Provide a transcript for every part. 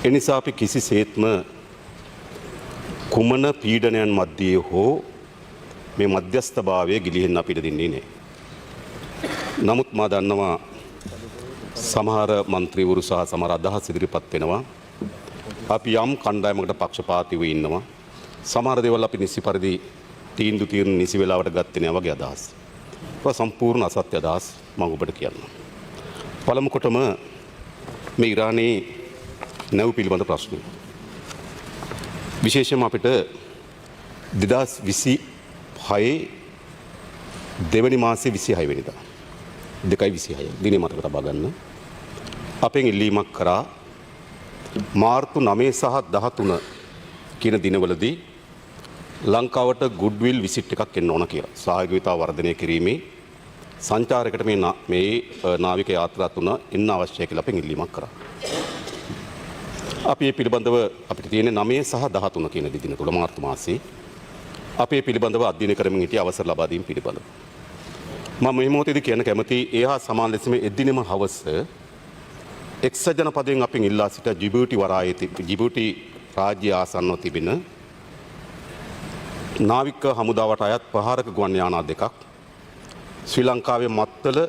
එනිසා අපි කිසිසේත්ම කුමන පීඩනයන් මැද්දේ හෝ මේ මධ්‍යස්ථභාවය ගිලිහෙන්න අපිට දෙන්නේ නැහැ. නමුත් මා දන්නවා සමහර മന്ത്രിවරු සහ සමහර අදහස් ඉදිරිපත් වෙනවා අපි යම් කණ්ඩායමකට පක්ෂපාතීව ඉන්නවා. සමහර දේවල් අපි නිසි පරිදි තීන්දුව නිසි වෙලාවට ගත්තේ නැහැ වගේ අදහස්. ඒක සම්පූර්ණ අසත්‍ය අදහස් මම ඔබට කියන්නම්. පළමු කොටම මේ ඉරානයේ නැව් පිළිබඳ ප්‍රශ්නය. විශේෂයෙන්ම අපිට 2026 දෙවැනි මාසයේ 26 වෙනිදා 2/26 දිනේ මතක තබා ගන්න. අපෙන් ඉල්ලීමක් කරා මාර්තු 9 සහ 13 කියන දිනවලදී ලංකාවට ගුඩ්විල් විසිට් එකක් එන්න ඕන කියලා. සහයෝගීතාව වර්ධනය කිරීමේ සංචාරයකට මේ නාවික යාත්‍රා තුන එන්න අවශ්‍යයි කියලා අපෙන් ඉල්ලීමක් කරා. අපි මේ පිළිබඳව අපිට තියෙන 9 සහ 13 කියන දින තුල මාර්තු මාසයේ අපේ පිළිබඳව අධ්‍යයනය කරමින් සිටි අවසර ලබා දීම පිළිබඳව මම මේ මොහොතේදී කියන්න කැමති ඒහා සමාන ලෙසම එදිනෙම හවස එක්සත් ජනපදයෙන් අපෙන් ඉල්ලා සිට ජිබූටි රාජ්‍ය ආසන්නව තිබෙන නාවික හමුදාවට අයත් ප්‍රහාරක ගුවන් යානා දෙකක් ශ්‍රී ලංකාවේ මත්තල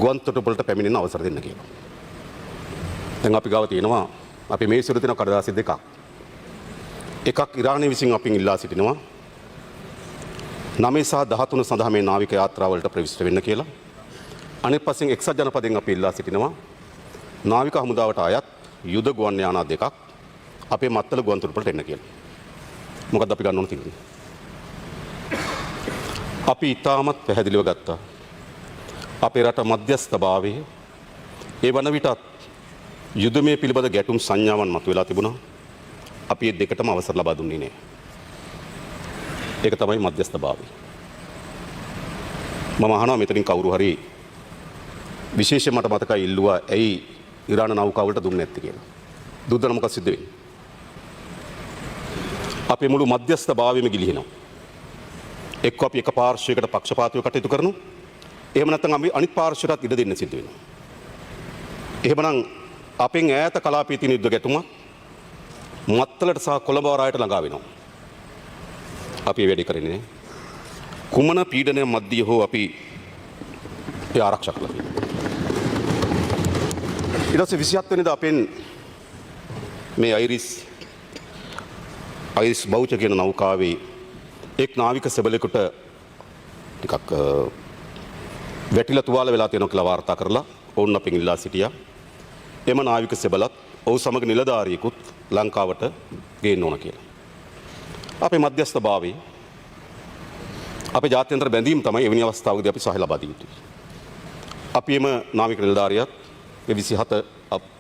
ගුවන් තොටුපළට පැමිණෙන අවසර දෙන්න කියලා. දැන් අපි ගාව තියෙනවා අපි මේ සුරු තියෙන කඩදාසි දෙකක්. එකක් ඉරානය විසින් අපින් ඉල්ලා සිටිනවා 9 සහ 13 සඳහා මේ නාවික යාත්‍රාවලට ප්‍රවිෂ්ඨ වෙන්න කියලා. අනෙක් පස්සෙන් එක්සත් ජනපදයෙන් අපි ඉල්ලා සිටිනවා නාවික හමුදාවට අයත් යුද ගුවන් යානා දෙකක් අපේ මත්තල ගුවන් තොටුපළට එන්න කියලා. මොකද අපි ගන්න ඕන තිබුණේ. අපි ඉතාමත් පැහැදිලිව ගත්තා. අපේ රට මධ්‍යස්ථභාවයේ ඒ වන විටත් යුදමය පිළිබඳ ගැටුම් සංඥාවන් මතුවලා තිබුණා. අපි මේ දෙකටම අවසර ලබා දුන්නේ නැහැ. ඒක තමයි මධ්‍යස්ථභාවය. මම අහනවා මෙතනින් කවුරු හරි විශේෂයෙන් මට මතකයි ඉල්ලුවා ඇයි ඉරාන නෞකාවලට දුන්නේ නැත්තේ කියලා. දුද්දන මොකක්ද සිද්ධ වෙන්නේ? අපේ මුළු මධ්‍යස්ථභාවයම ගිලිහෙනවා. එක්ක අපි එක පාර්ශ්වයකට පක්ෂපාතීව කටයුතු කරනවා. එහෙම නැත්නම් අපි අනිත් පාර්ශ්වයටත් ඉඩ දෙන්න සිද්ධ වෙනවා. එහෙමනම් අපෙන් ඈත කලාපයේ තියෙන යුද්ධ ගැටුමක් මත්තලට සහ කොළඹ වරායට ළඟා වෙනවා. අපි වැඩි කරන්නේ නැහැ. කුමන පීඩනයක් මැද්දේ හෝ අපි ඒ ආරක්ෂා කළා. ඊට පස්සේ 27 වෙනිදා අපෙන් මේ අයිරිස් බෞච කියන නෞකාවේ එක් නාවික සෙබළෙකුට ටිකක් වැටිලා තුවාල වෙලා තියෙනවා කියලා වාර්තා කරලා ඔවුන් අපෙන් ඉල්ලා සිටියා. එම නාවික සෙබළත් ඔහු සමග නිලධාරියෙකුත් ලංකාවට ගේන්න ඕන කියලා. අපේ මධ්‍යස්ථභාවයේ අපේ ජාත්‍යන්තර බැඳීම් තමයි එවැනි අවස්ථාවකදී අපි සහාය ලබා දිය යුතුයි. අපි එම නාවික නිලධාරියත් 27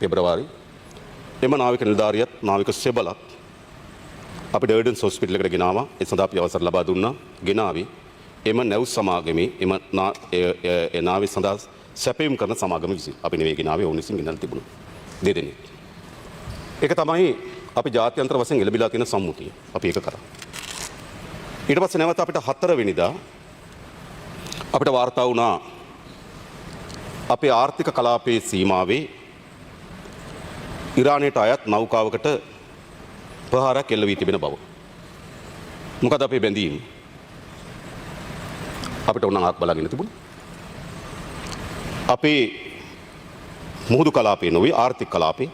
පෙබරවාරි එම නාවික නිලධාරියත් නාවික සෙබළත් අපි ඩර්ඩන්ස් හොස්පිටල් එකට ගෙනාවා. ඒ සඳහා අපි අවසර ලබා දුන්නා. ගෙනාවේ එම නැව් සමාගමේ එම නාවි සඳහා සැපයුම් කරන සමාගම විසින්. අපි නෙවෙයි ගෙනාවේ ඔවුන් විසින් ගෙනල්ලා තිබුණා. දෙදෙනෙක්. ඒක තමයි අපි ජාත්‍යන්තර වශයෙන් එළඹිලා තියෙන සම්මුතිය. අපි ඒක කරා. ඊට පස්සේ නැවත අපිට 4 වෙනිදා අපිට වාර්තා වුණා අපේ ආර්ථික කලාපයේ සීමාවේ ඉරානයට අයත් නෞකාවකට ප්‍රහාරයක් එල්ල වී තිබෙන බව. මොකද අපේ බැඳීම් අපිට උනන් ආත් බලාගෙන තිබුණා. අපේ මුහුදු කලාපේ නොවේ ආර්ථික කලාපේ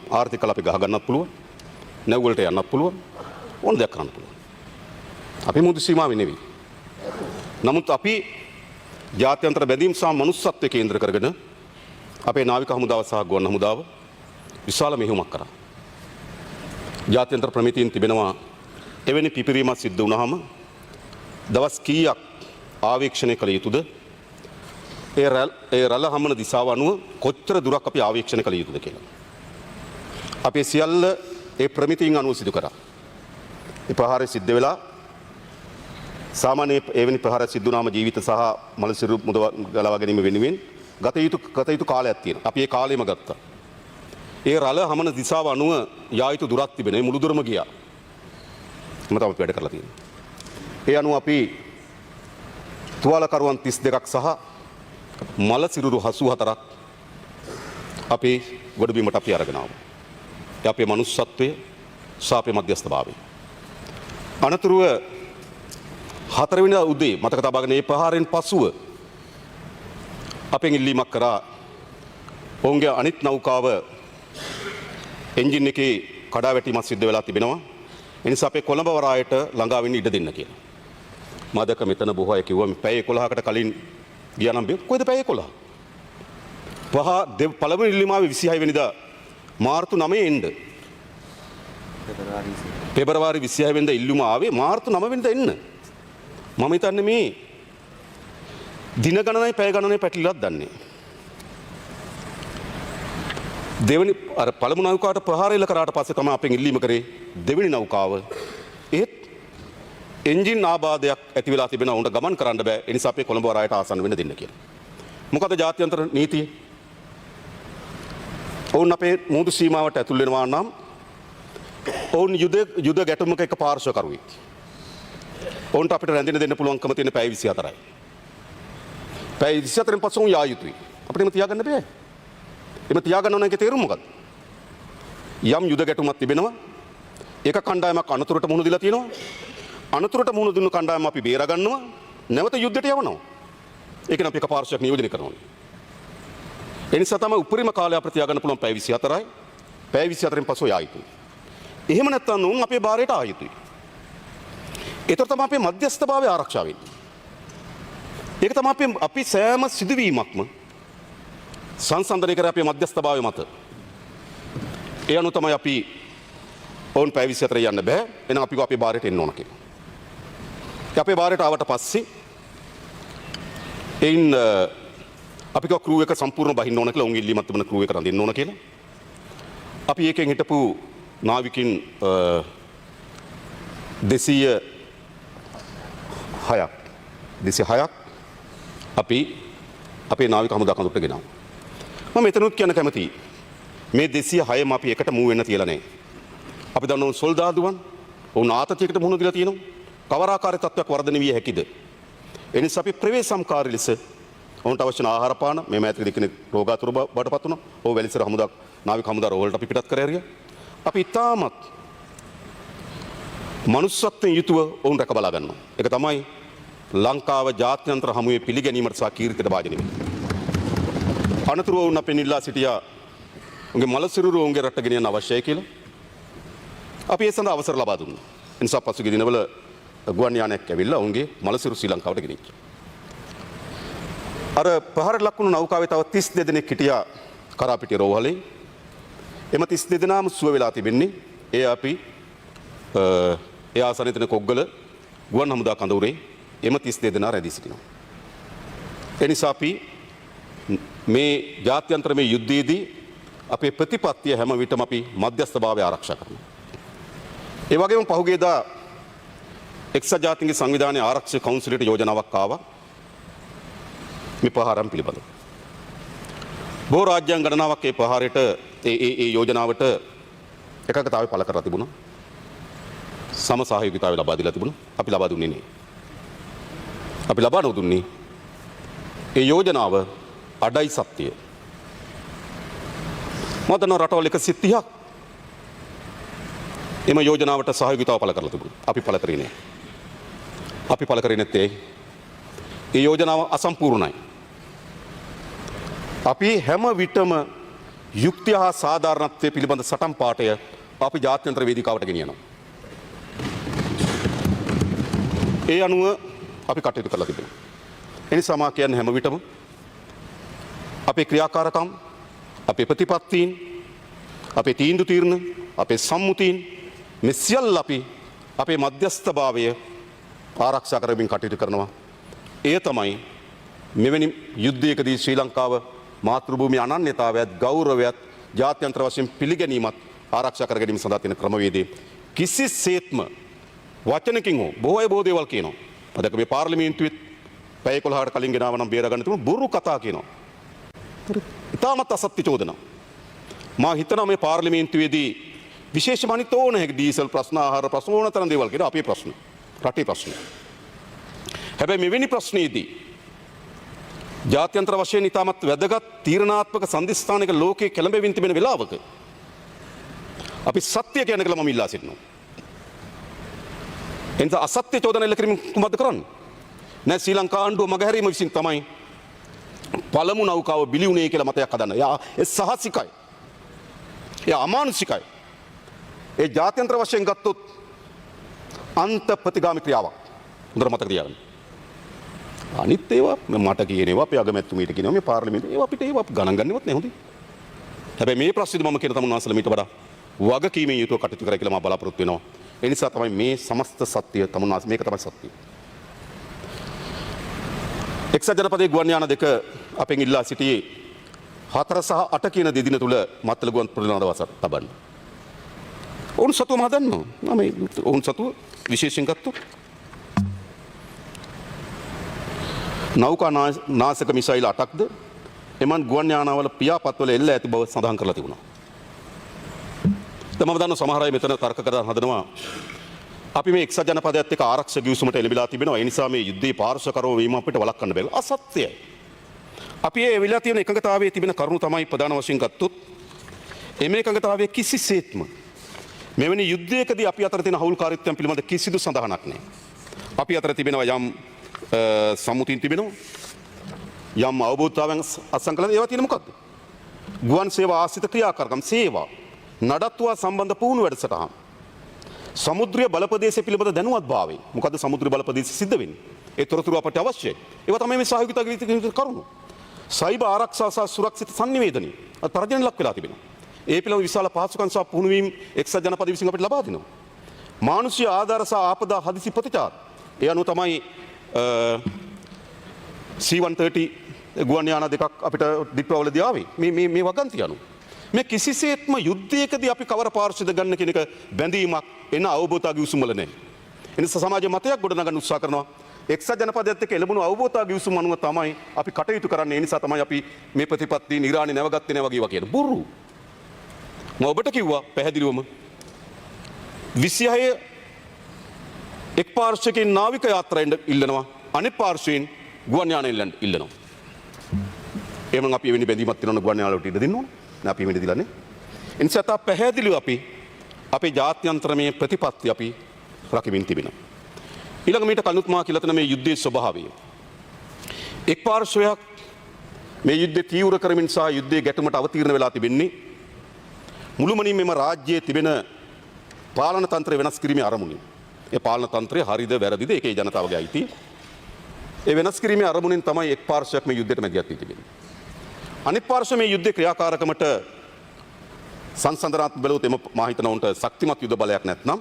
ගහ ගන්නත් පුළුවන්. නැව් වලට යන්නත් පුළුවන්. ඕන දෙයක් කරන්න පුළුවන්. අපි මුහුදු සීමාවේ නෙවෙයි. නමුත් අපි ජාත්‍යන්තර බැඳීම් සහ මනුස්සත්වයේ කේන්ද්‍ර කරගෙන අපේ නාවික හමුදාව සහ ගුවන් හමුදාව විශාල මෙහෙයුමක් කරා. ජාත්‍යන්තර ප්‍රමිතීන් තිබෙනවා එවැනි පිපිරීමක් සිද්ධ වුණාම දවස් කීයක් ආවේක්ෂණය කළ යුතුද? ඒ රළ හමන දිශාව අනුව කොච්චර දුරක් අපි ආවේක්ෂණය කළ යුතුද කියලා. අපි සියල්ල ඒ ප්‍රමිතීන් අනුව සිදු කරා. ඒ ප්‍රහාරය සිද්ධ වෙලා සාමාන්‍ය එවැනි ප්‍රහාර සිද්ධ වුණාම ජීවිත සහ මලසිරු මුදව ගලවා ගැනීම වෙනුවෙන් ගත යුතු කාලයක් තියෙනවා. අපි ඒ කාලෙම ගත්තා. ඒ රළ හමන දිශාව අනුව යා යුතු දුරක් තිබෙනවා. මුළු දුරම ගියා. මම තමයි වැඩ කරලා තියෙන්නේ. ඒ අනුව අපි තුවාලකරුවන් 32ක් සහ මල සිරුරු 84ක් අපේ ගොඩබිමට අපි අරගෙන ආවා. අපේ මනුස්සත්වය සහ අපේ මධ්‍යස්ථභාවය. අනතුරුව 4 වෙනිදා උදේ මතක තබාගෙන මේ ප්‍රහාරයෙන් පසුව අපෙන් ඉල්ලීමක් කරා ඔවුන්ගේ අනිත් නෞකාව එන්ජින් එකේ කඩාවැටීමක් සිද්ධ වෙලා තිබෙනවා. ඒ නිසා අපේ කොළඹ වරායට ළඟා වෙන්න ඉඩ දෙන්න කියලා. මම දැක්ක මෙතන බොහෝ අය කිව්වා මේ පැය 11කට කලින් ගියා නම් කොයිද පැය 11? පළවෙනි ඉල්ලීම ආවේ 26 වෙනිදා මාර්තු 9 එන්න. පෙබරවාරි 26 වෙනිදා ඉල්ලුම ආවේ මාර්තු 9 වෙනිදා එන්න. මම හිතන්නේ මේ දින ගණනයි පැය ගණනයි පැටලිලක් දන්නේ. දෙවෙනි අර පළමු නෞකාවට ප්‍රහාර එල්ල කරාට පස්සේ තමයි අපෙන් ඉල්ලීම කරේ දෙවෙනි නෞකාව. ඒත් එන්ජින් ආබාධයක් ඇති වෙලා තිබෙනවා උන්ට ගමන් කරන්න බෑ. ඒ නිසා අපේ කොළඹ වරායට ආසන්න වෙන්න දෙන්න කියලා. මොකද ජාත්‍යන්තර නීතිය? ඔවුන් අපේ මුහුදු සීමාවට ඇතුල් වෙනවා නම් ඔවුන් යුද ගැටුමක එක පාර්ශ්වකරුවෙක්. ඔවුන්ට අපිට රැඳෙන්න දෙන්න පුළුවන්කම තියෙන පැය 24යි. පැය 24න් පස්සේ ඔවුන් යා යුතුයි. අපිට එහෙම තියාගන්න බෑ. එහෙම තියාගන්න ඕන එකේ තේරුම මොකක්ද? යම් යුද ගැටුමක් තිබෙනවා. ඒක කණ්ඩායමක් අනතුරට මුහුණ දීලා තියෙනවා. අනතුරට මුහුණ දුන්නු කණ්ඩායම අපි බේර ගන්නවා. නැවත යුද්ධයට යවනවා. ඒක නම් අපි එක පාර්ශ්වයක් නියෝජනය කරනවා. ඒ නිසා තමයි උපරිම කාලය අපිට තියාගන්න පුළුවන් පැය 24යි. පැය 24න් පස්ව යා යුතුයි. එහෙම නැත්නම් උන් අපේ බාරයට ආ යුතුයි. ඒතර තමයි අපේ මධ්‍යස්ථභාවය ආරක්ෂා වෙන්නේ. ඒක තමයි අපි සෑම සිදුවීමක්ම සංසන්දනය කර අපේ මධ්‍යස්ථභාවය මත. ඒ අනුව තමයි අපි ඔවුන් පැය 24 යන්න බෑ. එහෙනම් අපි අපේ බාරයට එන්න ඕන කියලා. අපේ බාරයට ආවට පස්සේ එයින් අපි ක්‍රූ එක සම්පූර්ණ බහින්න ඕන කියලා උන් ඉල්ලීමක් තිබුණ ක්‍රූ එක රඳින්න ඕන කියලා. අපි ඒකෙන් හිටපු නාවිකින් 206ක් අපි අපේ නාවික හමුදා කඳුරට ගෙනාවා. මම මෙතනුත් කියන්න කැමතියි. මේ 206ම අපි එකට මූ වෙන්න තියලා නැහැ. අපි දන්නවා සොල්දාදුවන් ඔවුන් ආතතියකට මුහුණ දීලා තියෙනවා. කවරාකාරී තත්ත්වයක් වර්ධනය විය හැකිද? ඒ නිසා අපි ප්‍රවේශම්කාරී ලෙස ඔවුන්ට අවශ්‍ය ආහාර පාන මේ මෑතකදී කෙනෙක් රෝගාතුර බවටපත් වුණා. ඔව් වැලිසර හමුදා නාවික හමුදා රෝහලට අපි පිටත් කර ඇරියා. අපි තාමත් මනුස්සත්වයෙන් යුතුව ඔවුන් රැක බලා ගන්නවා. ඒක තමයි ලංකාව ජාත්‍යන්තර හමුවේ පිළිගැනීමට සහ කීර්තියට භාජනය වෙන්නේ. අනතුරුව වුණ අපෙන් ඉල්ලා සිටියා උන්ගේ මලසිරුරු උන්ගේ රට ගෙනියන්න අවශ්‍යයි කියලා. අපි ඒ සඳහා අවසර ලබා දුන්නා. ඒ නිසා පසුගිය දිනවල ගුවන් යානයක් ඇවිල්ලා උන්ගේ මලසිරු ශ්‍රී ලංකාවට ගෙනිච්චා. අර ප්‍රහාරයට ලක් වුණු නෞකාවේ තව 32 දෙනෙක් හිටියා කරාපිටිය රෝහලේ. එම 32 දෙනාම සුව වෙලා තිබෙන්නේ. ඒ අපි ඒ ආසනිතන කොග්ගල ගුවන් හමුදා කඳවුරේ එම 32 දෙනා රැඳී සිටිනවා. ඒ නිසා අපි මේ ජාත්‍යන්තර මේ යුද්ධයේදී අපේ ප්‍රතිපත්තිය හැම විටම අපි මධ්‍යස්ථභාවය ආරක්ෂා කරනවා. ඒ වගේම පහුගියදා එක්සත් ජාතීන්ගේ සංවිධානයේ ආරක්ෂක කවුන්සිලයට යෝජනාවක් ආවා මේ ප්‍රහාරම් පිළිබඳව. බොහෝ රාජ්‍යයන් ගණනාවක් ඒ ප්‍රහාරයට ඒ යෝජනාවට එකඟතාවය පළ කරලා තිබුණා. සම සහයෝගීතාවය ලබා දීලා තිබුණා. අපි ලබා දුන්නේ නැහැ. අපි ලබා නොදුන්නේ ඒ යෝජනාව අඩයි සත්‍යය. මදන රටවල් 130ක් එම යෝජනාවට සහයෝගීතාව පළ කරලා තිබුණා. අපි පළ කරේ නැහැ. අපි පළ කරේ නැත්තේ ඒ යෝජනාව අසම්පූර්ණයි. අපි හැම විටම යුක්තිය හා සාධාරණත්වය පිළිබඳ සටන් පාඨය අපි ජාත්‍යන්තර වේදිකාවට ගෙනියනවා. ඒ අනුව අපි කටයුතු කරලා තිබෙනවා. ඒ නිසා මා කියන්නේ හැම විටම අපේ ක්‍රියාකාරකම්, අපේ ප්‍රතිපත්තීන්, අපේ තීන්දුව తీරන, අපේ සම්මුතීන් මේ සියල්ල අපි අපේ මධ්‍යස්ථභාවය ආරක්ෂා කරමින් කටයුතු කරනවා. එය තමයි මෙවැනි යුද්ධයකදී ශ්‍රී ලංකාව මාතෘභූමි අනන්‍යතාවයත් ගෞරවයත් ජාත්‍යන්තර වශයෙන් පිළිගැනීමත් ආරක්ෂා කර ගැනීම සඳහා තියෙන ක්‍රමවේදය කිසිසේත්ම වචනකින් හෝ බොහෝ දේවල් කියනවා. අදක මේ පාර්ලිමේන්තුවේ පැය 11කට කලින් ගෙනාව නම් බේර ගන්න තිබුණු බොරු කතා කියනවා. ඉතාමත් අසත්‍ය චෝදනා. මා හිතනවා මේ පාර්ලිමේන්තුවේදී විශේෂම අනිත් ඕන හැක ඩීසල් ප්‍රශ්න ආහාර ප්‍රශ්න ඕන තරම් දේවල් කියන අපේ ප්‍රශ්න. රටේ ප්‍රශ්න. හැබැයි මෙවැනි ප්‍රශ්නයේදී ජාත්‍යන්තර වශයෙන් ඉතාමත් වැදගත් තීරණාත්මක සන්ධිස්ථානයක ලෝකයේ කැළඹෙමින් තිබෙන වෙලාවක අපි සත්‍ය කියන එක මම ඉල්ලා සිටිනවා. එනිස අසත්‍ය චෝදන එල්ල කිරීම කුමක්ද කරන්නේ? නෑ ශ්‍රී ලංකා ආණ්ඩුව මගහැරීම විසින් තමයි පළමු නෞකාව බිලි වුණේ කියලා මතයක් හදන්න. ඒ සාහසිකයි. ඒ අමානුෂිකයි. ඒ ජාත්‍යන්තර වශයෙන් ගත්තොත් අන්ත ප්‍රතිගාමී ක්‍රියාවක්. හොඳට මතක තියාගන්න. අනිත් ඒවා මට කියන ඒවා අපේ අගමැතිතුමීට කියනවා මේ පාර්ලිමේන්තුවේ ඒවා අපිට ඒවා ගණන් ගන්නවත් නැහැ හොඳයි. හැබැයි මේ ප්‍රශ්නේදී මම කියන තමුන්වන්සලා මීට වඩා වගකීමෙන් යුතුව කටයුතු කරයි කියලා මම බලාපොරොත්තු වෙනවා. ඒ නිසා තමයි මේ සමස්ත සත්‍ය තමුන්වන්ස මේක තමයි සත්‍ය. එක්සත් ජනපදයේ ගුවන් යාන දෙක අපෙන් ඉල්ලා සිටියේ 4 සහ 8 කියන දෙදින තුල මත්තල ගුවන් ප්‍රතිනාදවස තබන්න. ඔවුන් සතුවම හදන්නවා. මම ඔවුන් සතුව විශේෂයෙන් ගත්තොත් නෞකා නාශක මිසයිල් 8ක්ද එමන් ගුවන් යානාවල පියාපත්වල එල්ල ඇති බව සඳහන් කරලා තිබුණා. දැන් මම දන්නවා සමහර අය මෙතන තර්ක කරලා හදනවා අපි මේ එක්සත් ජනපදයේත් එක්ක ආරක්ෂක ගිවිසුමට එළඹිලා තිබෙනවා. ඒ නිසා මේ යුද්ධයේ පාර්ශ්වකරව වීම අපිට වළක්වන්න බැහැ. අසත්‍යයි. අපි ඒ වෙලා තියෙන එකඟතාවයේ තිබෙන කරුණු තමයි ප්‍රධාන වශයෙන් ගත්තොත් එමේ එකඟතාවයේ කිසිසේත්ම මෙවැනි යුද්ධයකදී අපි අතර තියෙන හවුල්කාරීත්වයන් පිළිබඳ කිසිදු සඳහනක් නැහැ. අපි අතර තිබෙනවා යම් සම්මුතින් තිබෙනවා යම් අවබෝධතාවයන් අසංකලන ඒවා තියෙන මොකද්ද? ගුවන් සේවා ආශ්‍රිත ක්‍රියාකාරකම් සේවා නඩත්තුවා සම්බන්ධ පුහුණු වැඩසටහන් සමුද්‍රීය බලපදේශය පිළිබඳ දැනුවත්භාවය. මොකද්ද සමුද්‍රීය බලපදේශය සිද්ධ වෙන්නේ? ඒ තොරතුරු අපට අවශ්‍යයි. ඒවා තමයි මේ සහයෝගිතාවේ කරුණු. සයිබර් ආරක්ෂා සහ සුරක්ෂිත සංනිවේදනය තර්ජනයට ලක් වෙලා තිබෙනවා. ඒ පිළිබඳ විශාල පහසුකම් සහ පුහුණු වීම එක්සත් ජනපද විසින් අපිට ලබා දෙනවා. මානුෂීය ආධාර සහ ආපදා හදිසි ප්‍රතිචාර. ඒ අනුව තමයි C-130 ගුවන් යාන දෙකක් අපිට දිප්‍රවලදී ආවේ. මේ වගන්ති අනුව. මේ කිසිසේත්ම යුද්ධයකදී අපි කවර පාර්ශ්වද ගන්න කියන එක බැඳීමක් එන අවබෝධතාව ගිවිසුම් වල නැහැ. එනිසා සමාජයේ මතයක් ගොඩනගන්න උත්සාහ කරනවා. එක්සත් ජනපදයේත් එක්ක එළඹුණු අවබෝධතාව ගිවිසුම් අනුව තමයි අපි කටයුතු කරන්නේ. ඒ නිසා තමයි අපි මේ ප්‍රතිපත්ති නිරාණි නැවගත්තේ නැහැ වගේ කියන බොරු. මම ඔබට කිව්වා පැහැදිලිවම 26 එක් පාර්ශ්වයකින් නාවික යාත්‍රාවෙන් ඉල්ලනවා අනෙක් පාර්ශ්වයෙන් ගුවන් යාන ඉල්ලනවා. එහෙනම් අපි එවැනි බැඳීමක් තියෙනවනේ ගුවන් යාන වලට ඉඩ දෙන්න ඕනේ. නෑ අපි මෙතන දිලන්නේ. එනිසා තා පැහැදිලිව අපි අපේ ජාත්‍යන්තරමය ප්‍රතිපත්ති අපි රකිමින් තිබෙනවා. ඊළඟ මීට කලිනුත් මා කියලා තියෙන මේ යුද්ධයේ ස්වභාවය. එක් පාර්ශ්වයක් මේ යුද්ධය තීව්‍ර කරමින් සහ යුද්ධයේ ගැටුමට අවතීර්ණ වෙලා තිබෙන්නේ මුළුමනින් මෙම රාජ්‍යයේ තිබෙන පාලන තන්ත්‍රය වෙනස් කිරීමේ අරමුණින්. ඒ පාලන තන්ත්‍රය හරිද වැරදිද ඒකේ ජනතාවගේ අයිතිය. ඒ වෙනස් කිරීමේ අරමුණින් තමයි එක් පාර්ශ්වයක් මේ යුද්ධයට මැදිහත් වී තිබෙන්නේ. අනිත් පාර්ශ්වයේ මේ යුද්ධ ක්‍රියාකාරකමට සංසන්දනාත්මක බලවත් එම මා හිතනවා උන්ට ශක්තිමත් යුද බලයක් නැත්නම්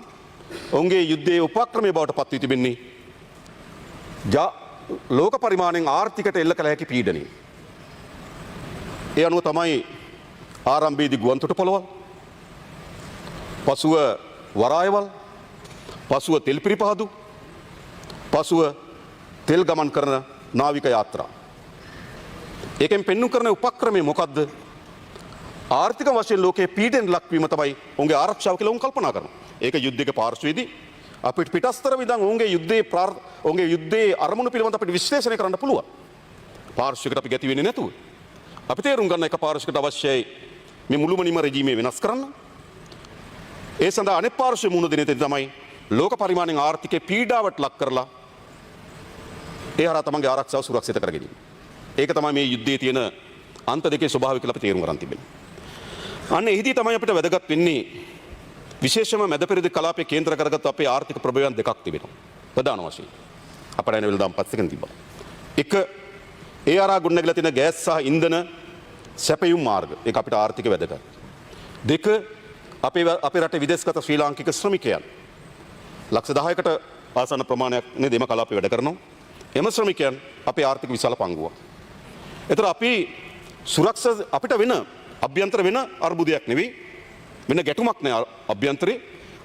ඔවුන්ගේ යුද්ධයේ උපක්‍රමයේ බවට පත් වී තිබෙන්නේ ලෝක පරිමාණයෙන් ආර්ථිකයට එල්ල කළ හැකි පීඩනය. ඒ අනුව තමයි ආරම්භයේදී ගුවන් තොටුපළවල්, පසුව වරායවල්, පසුව තෙල් පිරිපහදු, පසුව තෙල් ගමන් කරන නාවික යාත්‍රා. ඒකෙන් පෙන්වු කරන උපක්‍රමය මොකද්ද? ආර්ථික වශයෙන් ලෝකයේ පීඩන ලක්වීම තමයි ඔවුන්ගේ ආරක්ෂාව කියලා ඔවුන් කල්පනා කරනවා. ඒක යුද්ධයක පාර්ශ්වයේදී අපිට පිටස්තර විදන් ඔවුන්ගේ යුද්ධයේ අරමුණු පිළිබඳ අපිට විශ්ලේෂණය කරන්න පුළුවන්. පාර්ශ්වයකට අපි ගැති වෙන්නේ නැතුව. අපි තේරුම් ගන්න එක පාර්ශ්වයකට අවශ්‍යයි මේ මුළුමනින්ම රෙජීමේ වෙනස් කරන්න. ඒ සඳහා අනෙක් පාර්ශ්වයේ මුහුණ දෙන තේ තමයි ලෝක පරිමාණයෙන් ආර්ථිකයේ පීඩාවට ලක් කරලා ඒ හරහා තමන්ගේ ආරක්ෂාව සුරක්ෂිත කර ගැනීම. ඒක තමයි මේ යුද්ධයේ තියෙන අන්ත දෙකේ ස්වභාවය කියලා අපි තේරුම් ගන්න තිබෙන්නේ. අන්න එහිදී තමයි අපිට වැදගත් වෙන්නේ විශේෂම මැද පෙරදිග කලාපයේ කේන්ද්‍ර කරගත් අපේ ආර්ථික ප්‍රභවයන් දෙකක් තිබෙනවා. ප්‍රධාන වශයෙන්. අපට එන වෙලදාම් පස්සෙන් තිබ්බා. එක ඒ ආරා ගොඩනැගිලා තියෙන ගෑස් සහ ඉන්ධන සැපයුම් මාර්ග. ඒක අපිට ආර්ථික වැදගත්. දෙක අපේ රටේ විදේශගත ශ්‍රී ලාංකික ශ්‍රමිකයන් ලක්ෂ 10කට ආසන්න ප්‍රමාණයක් නේද එම කලාපේ වැඩ කරනවා. එම ශ්‍රමිකයන් අපේ ආර්ථික විශාල පංගුවක්. ඒතර අපි සුරක්ෂා අපිට වෙන අභ්‍යන්තර වෙන අර්බුදයක් නෙවෙයි වෙන ගැටුමක් නෑ අභ්‍යන්තරේ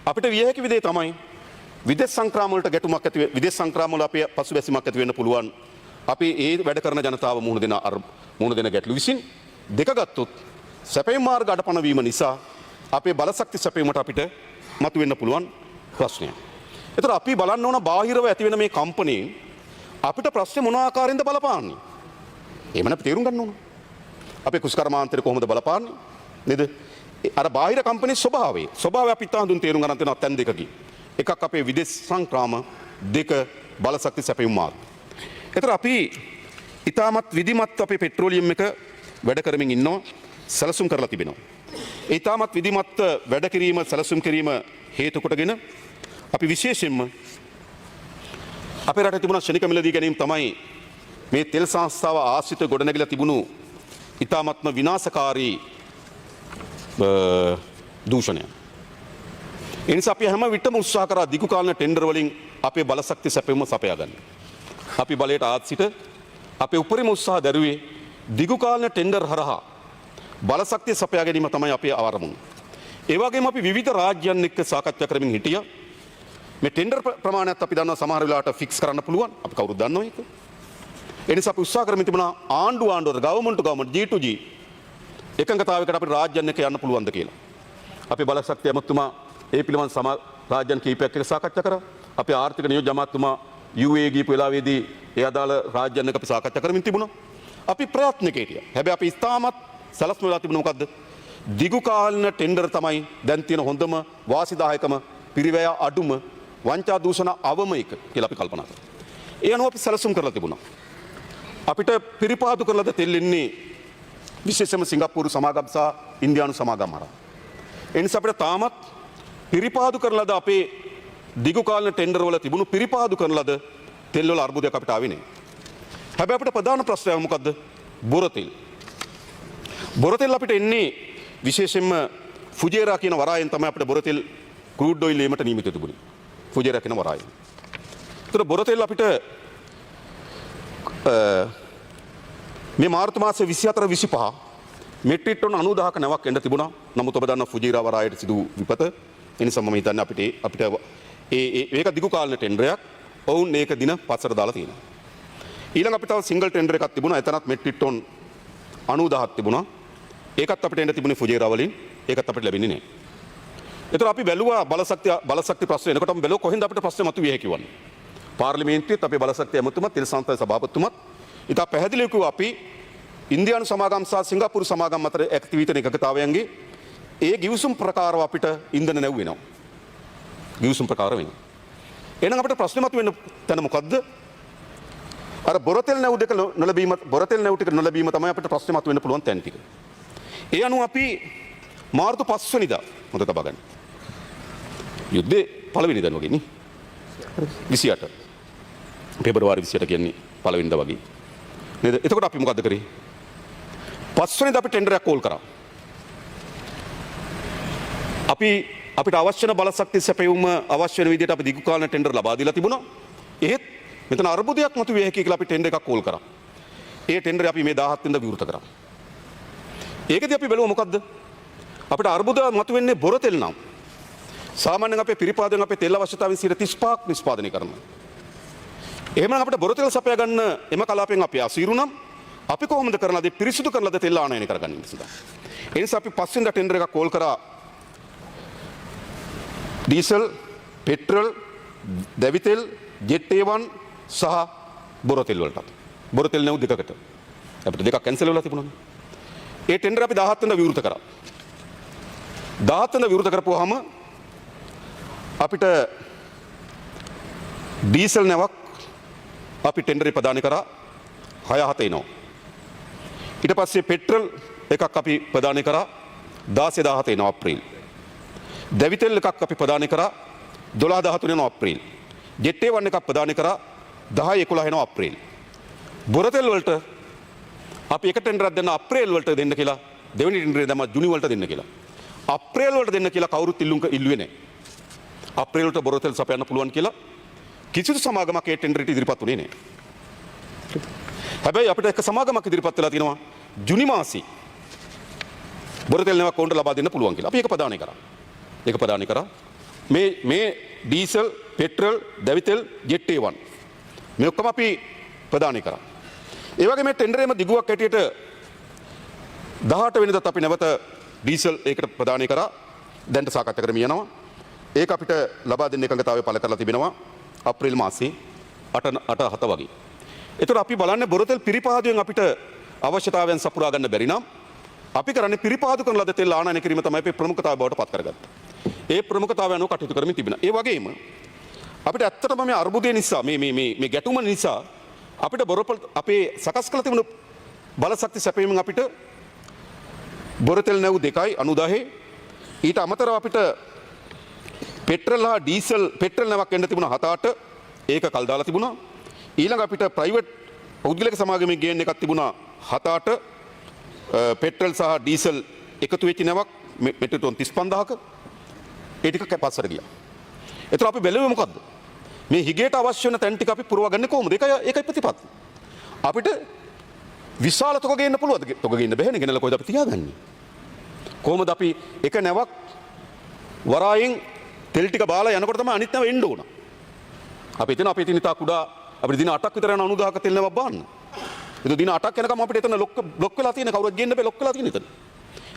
අපිට විය හැකි විදිහේ තමයි විදේශ සංක්‍රාම වලට ගැටුමක් ඇති විදේශ සංක්‍රාම වල අපේ පසුබැසීමක් ඇති වෙන්න පුළුවන් අපි ඒ වැඩ කරන ජනතාව මුහුණ දෙන ගැටලු විසින් දෙක ගත්තොත් සැපයීම් මාර්ග අඩපණ වීම නිසා අපේ බලශක්ති සැපයීමට අපිට මතුවෙන්න පුළුවන් ප්‍රශ්නයක්. ඒතර අපි බලන්න ඕන බාහිරව ඇති වෙන මේ කම්පණයෙන් අපිට ප්‍රශ්නේ මොන ආකාරයෙන්ද බලපාන්නේ? එහෙම නැත්නම් තේරුම් ගන්න ඕන. අපේ කුෂ්කර්මාන්තරේ කොහොමද බලපාන්නේ? නේද? අර බාහිර කම්පනි ස්වභාවය අපි ඉතා හඳුන් තේරුම් ගන්න තියෙනවා තැන් දෙකකින්. එකක් අපේ විදේශ සංක්‍රාම, දෙක බලශක්ති සැපයුම් මාර්ග. ඒතර අපි ඉතාමත් විධිමත් අපේ පෙට්‍රෝලියම් එක වැඩ කරමින් ඉන්නවා, සැලසුම් කරලා තිබෙනවා. ඒ ඉතාමත් විධිමත් වැඩ කිරීම, සැලසුම් කිරීම හේතු කොටගෙන අපි විශේෂයෙන්ම අපේ රටේ තිබුණ ශනික මිලදී ගැනීම තමයි මේ තෙල් සංස්ථාව ආශ්‍රිත ගොඩනැගිලා තිබුණු ඉතාමත්ම විනාශකාරී දූෂණය. ඒ නිසා අපි හැම විටම උත්සාහ කරා දිගු කාලන ටෙන්ඩර් වලින් අපේ බලශක්ති සැපයුම සපයා ගන්න. අපි බලයට ආත් සිට අපේ උපරිම උත්සාහ දැරුවේ දිගු කාලන ටෙන්ඩර් හරහා බලශක්තිය සපයා ගැනීම තමයි අපේ අරමුණ. ඒ වගේම අපි විවිධ රාජ්‍යයන් එක්ක සාකච්ඡා කරමින් හිටියා. මේ ටෙන්ඩර් ප්‍රමාණයත් අපි දන්නවා සමහර වෙලාවට ෆික්ස් කරන්න පුළුවන්. අපි කවුරුත් දන්නවා ඒක. ඒ නිසා අපි උත්සාහ කරමින් තිබුණා ආණ්ඩුවට ගවර්න්මන්ට් ටු ගවර්න්මන්ට් G2G එකඟතාවයකට අපිට රාජ්‍යයන් එක්ක යන්න පුළුවන්ද කියලා. අපි බලශක්ති ඇමතුමා ඒ පිළිබඳ රාජ්‍යයන් කීපයක් එක්ක සාකච්ඡා කරා. අපේ ආර්ථික නියෝජ්‍ය අමාත්‍යතුමා UAE ගිහපු වෙලාවේදී ඒ අදාළ රාජ්‍යයන් එක්ක අපි සාකච්ඡා කරමින් තිබුණා. අපි ප්‍රයත්නක හිටියා. හැබැයි අපි ඉස්තාමත් සලස්ම වෙලා තිබුණ මොකද්ද? දිගු කාලන ටෙන්ඩර් තමයි දැන් තියෙන හොඳම වාසිදායකම පිරිවැය අඩුම වංචා දූෂණ අවම එක කියලා අපි කල්පනා කරා. ඒ අනුව අපි සැලසුම් කරලා තිබුණා. අපිට පිරිපාදු කරලාද තෙල් එන්නේ විශේෂයෙන්ම සිංගප්පූරු සමාගම් සහ ඉන්දියානු සමාගම් හරහා. ඒ නිසා අපිට තාමත් පිරිපාදු කරලාද අපේ දිගු කාලන ටෙන්ඩර් වල තිබුණු පිරිපාදු කරලාද තෙල් වල අර්බුදයක් අපිට ආවේ නැහැ. හැබැයි අපිට ප්‍රධාන ප්‍රශ්නය මොකද්ද? බොර තෙල්. බොර තෙල් අපිට එන්නේ විශේෂයෙන්ම ෆුජේරා කියන වරායෙන් තමයි අපිට බොර තෙල් ක්‍රූඩ් ඔයිල් ඒමට නියමිත තිබුණේ. ෆුජේරා කියන වරායෙන්. ඒතර බොර තෙල් අපිට මේ මාර්තු මාසේ 24 25 මෙට්‍රික් ටන් 90000ක නැවක් එන්න තිබුණා. නමුත් ඔබ දන්නා ෆුජේරා වරායට සිදු විපත. ඒ නිසා මම හිතන්නේ අපිට ඒක දිගු කාලන ටෙන්ඩරයක්. ඔවුන් මේක දින පස්සට දාලා තියෙනවා. ඊළඟ අපිට තව සිංගල් ටෙන්ඩර් එකක් තිබුණා. එතනත් මෙට්‍රික් ටන් 90000ක් තිබුණා. ඒකත් අපිට එන්න තිබුණේ ෆුජේරා වලින්. ඒකත් අපිට ලැබෙන්නේ නැහැ. ඒතර අපි බැලුවා බලශක්ති ප්‍රශ්න එනකොටම බැලුවා කොහෙන්ද අපිට ප්‍රශ්නේ මතුවේ කිව්වන්නේ. පාර්ලිමේන්තුවේත් අපේ බලශක්ති ඇමතුමත් තෙල් සංස්ථාවේ සභාපතිතුමත් ඉතා පැහැදිලිව කිව්වා අපි ඉන්දියානු සමාගම් සහ සිංගප්පූරු සමාගම් අතර ඇති වෙන එකගතාවයන්ගේ ඒ ගිවිසුම් ප්‍රකාරව අපිට ඉන්ධන නැව් වෙනවා. ගිවිසුම් ප්‍රකාර වෙනවා. එහෙනම් අපිට ප්‍රශ්නේ මතුවෙන තැන මොකද්ද? අර බොරතෙල් නැව් දෙක නොලැබීම බොරතෙල් නැව් ටික නොලැබීම තමයි අපිට ප්‍රශ්නේ මතුවෙන්න පුළුවන් තැන් ටික. ඒ අනුව අපි මාර්තු 5 වෙනිදා හොඳ තබා ගන්න. යුද්ධේ පළවෙනිදා වගේ නේ. 28 පෙබරවාරි 28 කියන්නේ පළවෙනිදා වගේ. නේද? එතකොට අපි මොකද්ද කරේ? 5 වෙනිදා අපි ටෙන්ඩරයක් කෝල් කරා. අපිට අවශ්‍ය වෙන බලශක්ති සැපයුම අවශ්‍ය වෙන විදිහට අපි දිගු කාලන ටෙන්ඩර් ලබා දීලා තිබුණා. එහෙත් මෙතන අර්බුදයක් මතුවේ හැකි කියලා අපි ටෙන්ඩර් එකක් කෝල් කරා. ඒ ටෙන්ඩර් අපි මේ 17 වෙනිදා විවෘත කරා. ඒකදී අපි බැලුවා මොකද්ද? අපිට අර්බුද මතුවෙන්නේ බොර තෙල් නම්. සාමාන්‍යයෙන් අපේ පිරිපාදයෙන් අපේ තෙල් අවශ්‍යතාවයෙන් 35% නිෂ්පාදනය කරනවා. එහෙමනම් අපිට බොර තෙල් සපයා ගන්න එම කලාපයෙන් අපි අසීරු නම් අපි කොහොමද කරනද පිරිසුදු කරලාද තෙල් ආනයනය කරගන්නේ නිසා. ඒ නිසා අපි පස්වෙනිදා ටෙන්ඩර් එකක් කෝල් කරා ඩීසල්, පෙට්‍රල්, දැවි තෙල්, ජෙට් A1 සහ බොර තෙල් වලට. බොර තෙල් නැව් දෙකකට. අපිට දෙකක් කැන්සල් වෙලා තිබුණානේ. ඒ ටෙන්ඩර් අපි 17 වෙනිදා විවෘත කරා. 17 වෙනිදා විවෘත කරපුවාම අපිට ඩීසල් නැවක් අපි ටෙන්ඩරේ ප්‍රදානය කරා 6-7 එනවා. ඊට පස්සේ පෙට්‍රල් එකක් අපි ප්‍රදානය කරා 16-17 එනවා අප්‍රේල්. දැවි තෙල් එකක් අපි ප්‍රදානය කරා 12-13 එනවා අප්‍රේල්. ජෙට් A1 එකක් ප්‍රදානය කරා 10-11 එනවා අප්‍රේල්. බොර තෙල් වලට අපි එක ටෙන්ඩරයක් දෙන්න අප්‍රේල් වලට දෙන්න කියලා දෙවෙනි ටෙන්ඩරේ දැම්මා ජුනි වලට දෙන්න කියලා. අප්‍රේල් වලට දෙන්න කියලා කවුරුත් ඉල්ලුවේ නැහැ. අප්‍රේල් වලට බොර තෙල් සපයන්න පුළුවන් කියලා කිසිදු සමාගමක් ඒ ටෙන්ඩරේට ඉදිරිපත් වුණේ නැහැ. හැබැයි අපිට එක සමාගමක් ඉදිරිපත් වෙලා තියෙනවා ජුනි මාසේ බොර තෙල් නැවක් කවුන්ටර් ලබා දෙන්න පුළුවන් කියලා. අපි ඒක ප්‍රදානය කරා. ඒක ප්‍රදානය කරා. මේ ඩීසල්, පෙට්‍රල්, දැවි තෙල්, ජෙට් A1 මේ ඔක්කොම අපි ප්‍රදානය කරා. ඒ වගේ මේ ටෙන්ඩරේම දිගුවක් ඇටියට 18 වෙනිදාත් අපි නැවත ඩීසල් ඒකට ප්‍රදානය කරා. දැන්ට සාකච්ඡා කරමින් යනවා. ඒක අපිට ලබා දෙන්න එකඟතාවය පළ කරලා තිබෙනවා අප්‍රේල් මාසේ 8-7 වගේ. ඒතර අපි බලන්නේ බොර තෙල් පිරිපාදුවෙන් අපිට අවශ්‍යතාවයන් සපුරා ගන්න බැරි නම් අපි කරන්නේ පිරිපාදු කරන ලද තෙල් ආනයනය කිරීම තමයි අපේ ප්‍රමුඛතාවය බවට පත් කරගත්තේ. ඒ ප්‍රමුඛතාවය අනුව කටයුතු කරමින් තිබෙනවා. ඒ වගේම අපිට ඇත්තටම මේ අර්බුදය නිසා මේ ගැටුම නිසා අපිට අපේ සකස් කළ තිබුණු බලශක්ති සැපයීමෙන් අපිට බොරතෙල් නැව් 2.90 ඊට අමතරව අපිට පෙට්‍රල් හා ඩීසල් පෙට්‍රල් නැවක් එන්න තිබුණා 7-8 ඒක කල් දාලා තිබුණා. ඊළඟ අපිට ප්‍රයිවට් පෞද්ගලික සමාගමේ ගේන් එකක් තිබුණා 7-8 පෙට්‍රල් සහ ඩීසල් එකතු වෙච්ච නැවක් මෙට්‍රික් ටන් 35000ක ඒ ටික කැපස්සට ගියා. ඒතර අපි බැලුවේ මොකද්ද? මේ හිගේට අවශ්‍ය වෙන තැන් ටික අපි පුරවගන්නේ කොහොමද? ඒකයි ප්‍රතිපත්ති. අපිට විශාල තොග ගේන්න පුළුවන්ද? තොග ගේන්න බැහැනේ. ගෙනලා කොහෙද අපි තියාගන්නේ? කොහොමද අපි එක නැවක් වරායෙන් තෙල් ටික බාලා යනකොට තමයි අනිත් නැව එන්න ඕන. අපි හිතන ඉතා කුඩා අපිට දින 8ක් විතර යන 90000ක තෙල් නැවක් බාන්න. ඒක දින 8ක් යනකම් අපිට එතන ලොක් වෙලා තියෙන කවුරුත් ගේන්න බෑ ලොක් වෙලා තියෙන එතන.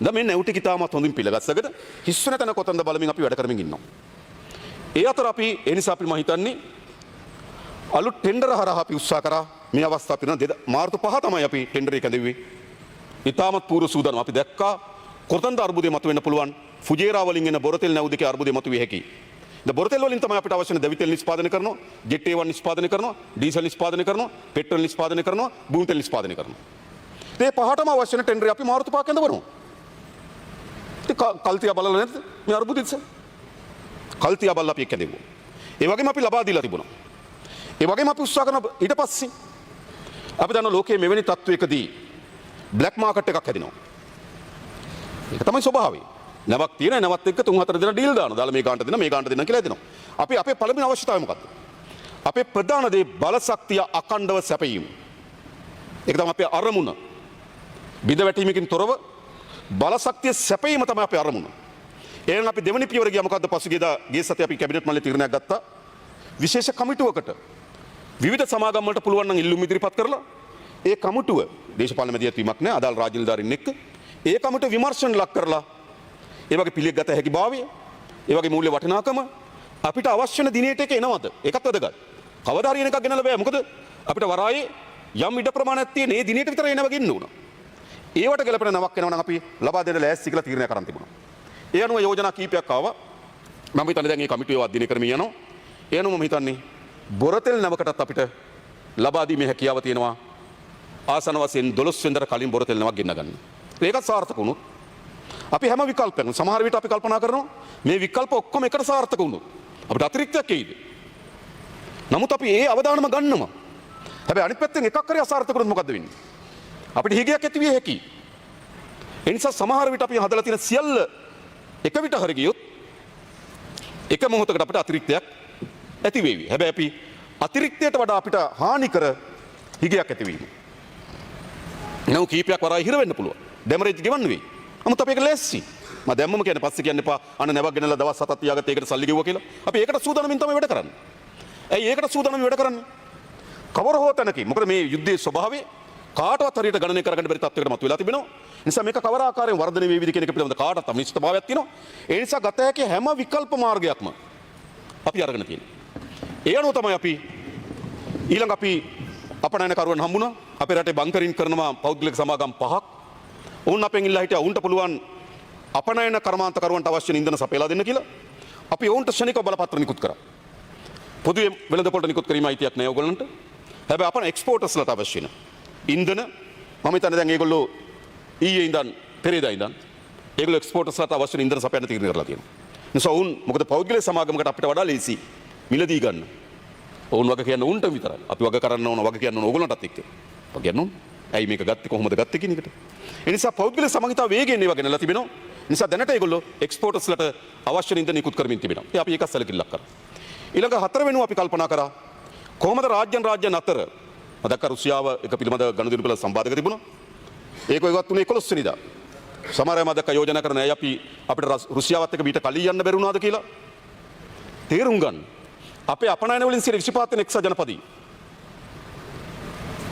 දැන් මේ නැව් ටික ඉතාමත් හොඳින් පිළගස්සකට හිස් වෙන තැන කොතනද බලමින් අපි වැඩ කරමින් ඉන්නවා. ඒ අතර අපි ඒ නිසා අපි මම හිතන්නේ අලුත් ටෙන්ඩර හරහා අපි උත්සාහ කරා මේ අවස්ථාව පින මාර්තු 5 තමයි අපි ටෙන්ඩර් එක කැඳෙව්වේ. ඉතාමත් පූර්ව සූදානම් අපි දැක්කා කොතනද අර්බුදය මතුවෙන්න පුළුවන්. ෆුජේරා වලින් එන බොරතෙල් නැව් දෙකේ අර්බුදය මතුවේ හැකියි. දැන් බොරතෙල් වලින් තමයි අපිට අවශ්‍ය වෙන දැවිතෙල් නිෂ්පාදනය කරනවා, ජෙට් A1 නිෂ්පාදනය කරනවා, ඩීසල් නිෂ්පාදනය කරනවා, පෙට්‍රල් නිෂ්පාදනය කරනවා, බූන් තෙල් නිෂ්පාදනය කරනවා. මේ පහටම අවශ්‍ය වෙන ටෙන්ඩර් අපි මාර්තු 5 කැඳවනවා. ඒක කල්තියා බලලා නැද්ද මේ අර්බුදෙත් සර්? කල්තියා බලලා අපි එක්ක කැඳෙවුවා. ඒ වගේම අපි ලබා දීලා තිබුණා. ඒ වගේම අපි උත්සාහ කරන ඊට පස්සේ අපි දන්නවා ලෝකයේ මෙවැනි තත්වයකදී බ්ලැක් මාකට් එකක් හැදෙනවා. ඒක තමයි ස්වභාවය. නැවක් තියෙන නැවත් එක්ක 3-4 දෙනා ඩීල් දානවා. දාලා මේ ගානට දෙනවා මේ ගානට දෙනවා කියලා හැදෙනවා. අපි අපේ පළවෙනි අවශ්‍යතාවය මොකක්ද? අපේ ප්‍රධාන දේ බලශක්තිය අඛණ්ඩව සැපයීම. ඒක තමයි අපේ අරමුණ. බිඳ වැටීමකින් තොරව බලශක්තිය සැපයීම තමයි අපේ අරමුණ. එහෙනම් අපි දෙවෙනි පියවර ගියා මොකද්ද? පසුගියදා ගිය සතියේ අපි කැබිනට් මණ්ඩලයේ තීරණයක් ගත්තා. විශේෂ කමිටුවකට විවිධ සමාගම් වලට පුළුවන් නම් ඉල්ලුම් ඉදිරිපත් කරලා ඒ කමිටුව දේශපාලන මැදිහත්වීමක් නෑ අදාළ රාජ්‍ය නිලධාරීන් එක්ක ඒ කමිටුව විමර්ශන ලක් කරලා ඒ වගේ පිළිගත හැකි භාවය ඒ වගේ මූල්‍ය වටිනාකම අපිට අවශ්‍ය වෙන දිනේට එක එනවද? ඒකත් වැදගත්. කවදා හරි එනකක් ගෙනල්ලා බෑ. මොකද අපිට වරායේ යම් ඉඩ ප්‍රමාණයක් තියෙන ඒ දිනේට විතර එනවා ගෙන්න උනා. ඒවට ගැලපෙන නමක් එනවා නම් අපි ලබා දෙන්න ලෑස්ති කියලා තීරණය කරන් තිබුණා. ඒ අනුව යෝජනා කීපයක් ආවා. මම හිතන්නේ දැන් මේ කමිටුව අධ්‍යයනය කරමින් යනවා. ඒ අනුව මම හිතන්නේ බොරතෙල් නැවකටත් අපිට ලබා දීමේ හැකියාව තියෙනවා. ආසන වශයෙන් 12 වෙනිදාට කලින් බොරතෙල් නැවක් ගෙන්න ගන්න. ඒකත් සාර්ථක වුණොත් අපි හැම විකල්පයක්ම සමහර විට අපි කල්පනා කරනවා මේ විකල්ප ඔක්කොම එකට සාර්ථක වුණොත් අපිට අතිරික්තයක් එයිද? නමුත් අපි ඒ අවදානම ගන්නවා. හැබැයි අනිත් පැත්තෙන් එකක් හරි අසාර්ථක වුණොත් මොකද්ද වෙන්නේ? අපිට හිගයක් ඇති විය හැකියි. ඒ නිසා සමහර විට අපි හදලා තියෙන සියල්ල එක විට හරි ගියොත් එක මොහොතකට අපිට අතිරික්තයක් ඇති වේවි. හැබැයි අපි අතිරික්තයට වඩා අපිට හානි කර හිගයක් ඇතිවීම. නැව් කීපයක් වරායි හිර වෙන්න පුළුවන්. ඩැමරේජ් ගෙවන්න වෙයි. නමුත් අපි ඒක ලෑස්ති. මම දැම්මම කියන්නේ පස්සේ කියන්න එපා. අන්න නැවක් ගෙනලා දවස් 7ක් තියාගත්ත ඒකට සල්ලි ගෙවුවා කියලා. අපි ඒකට සූදානමින් තමයි වැඩ කරන්නේ. ඇයි ඒකට සූදානමින් වැඩ කරන්නේ? කවර හෝ තැනකින්. මොකද මේ යුද්ධයේ ස්වභාවය කාටවත් හරියට ගණනය කරගන්න බැරි තත්ත්වයකට මතුවලා තිබෙනවා. නිසා මේක කවර ආකාරයෙන් වර්ධනය වේවිද කියන එක පිළිබඳව කාටවත් අනිශ්චිතභාවයක් තියෙනවා. ඒ නිසා ගත හැකි හැම විකල්ප මාර්ගයක්ම අපි අරගෙන තියෙනවා. ඒ අනුව තමයි අපි ඊළඟ අපි අපනයනකරුවන් හම්බුණා. අපේ රටේ බංකරින් කරනවා පෞද්ගලික සමාගම් 5ක්. ඔවුන් අපෙන් ඉල්ලා හිටියා ඔවුන්ට පුළුවන් අපනයන කර්මාන්තකරුවන්ට අවශ්‍ය ඉන්ධන සපයලා දෙන්න කියලා. අපි ඔවුන්ට ශනිකව බලපත්‍ර නිකුත් කරා. පොදුවේ වෙළඳපොළට නිකුත් කිරීම අයිතියක් නැහැ ඕගොල්ලන්ට. හැබැයි අපන එක්ස්පෝර්ටර්ස්ලාට අවශ්‍ය වෙන ඉන්ධන මම හිතන්නේ දැන් ඒගොල්ලෝ ඊයේ ඉඳන් පෙරේදා ඉඳන් ඒගොල්ලෝ එක්ස්පෝර්ටර්ස්ලාට අවශ්‍ය ඉන්ධන සපයන්න තීරණය කරලා තියෙනවා. නිසා ඔවුන් මොකද පෞද්ගලික සමාගමකට අපිට වඩා ලේසි මිලදී ගන්න. ඔවුන් වගේ කියන්න උන්ට විතරයි. අපි වගේ කරන්න ඕන වගේ කියන්න ඕන ඕගොල්ලන්ටත් එක්ක. ඔය කියන්න ඇයි මේක ගත්තේ කොහොමද ගත්තේ කියන එකට. ඒ නිසා පෞද්ගලික සමගිතාව වේගයෙන් ඒවා ගෙනලා තිබෙනවා. නිසා දැනට ඒගොල්ලෝ එක්ස්පෝර්ටර්ස්ලාට අවශ්‍ය ඉන්ධන නිකුත් කරමින් තිබෙනවා. ඒ අපි ඒක සැලකිල්ලක් කරා. ඊළඟ හතරවෙනුව අපි කල්පනා කරා කොහොමද රාජ්‍යයන් අතර මදක රුසියාව එක පිළිබඳ ගනුදෙනු කළ සම්බාධක තිබුණා. ඒක ඉවත් වුණේ 11 වෙනිදා. සමහර අය මදක යෝජනා කරන අය අපිට රුසියාවත් එක්ක මීට කලින් යන්න බැරි වුණාද කියලා තේරුම් ගන්න. අපේ අපනයන වලින් 25% වෙන එක්සත් ජනපදයේ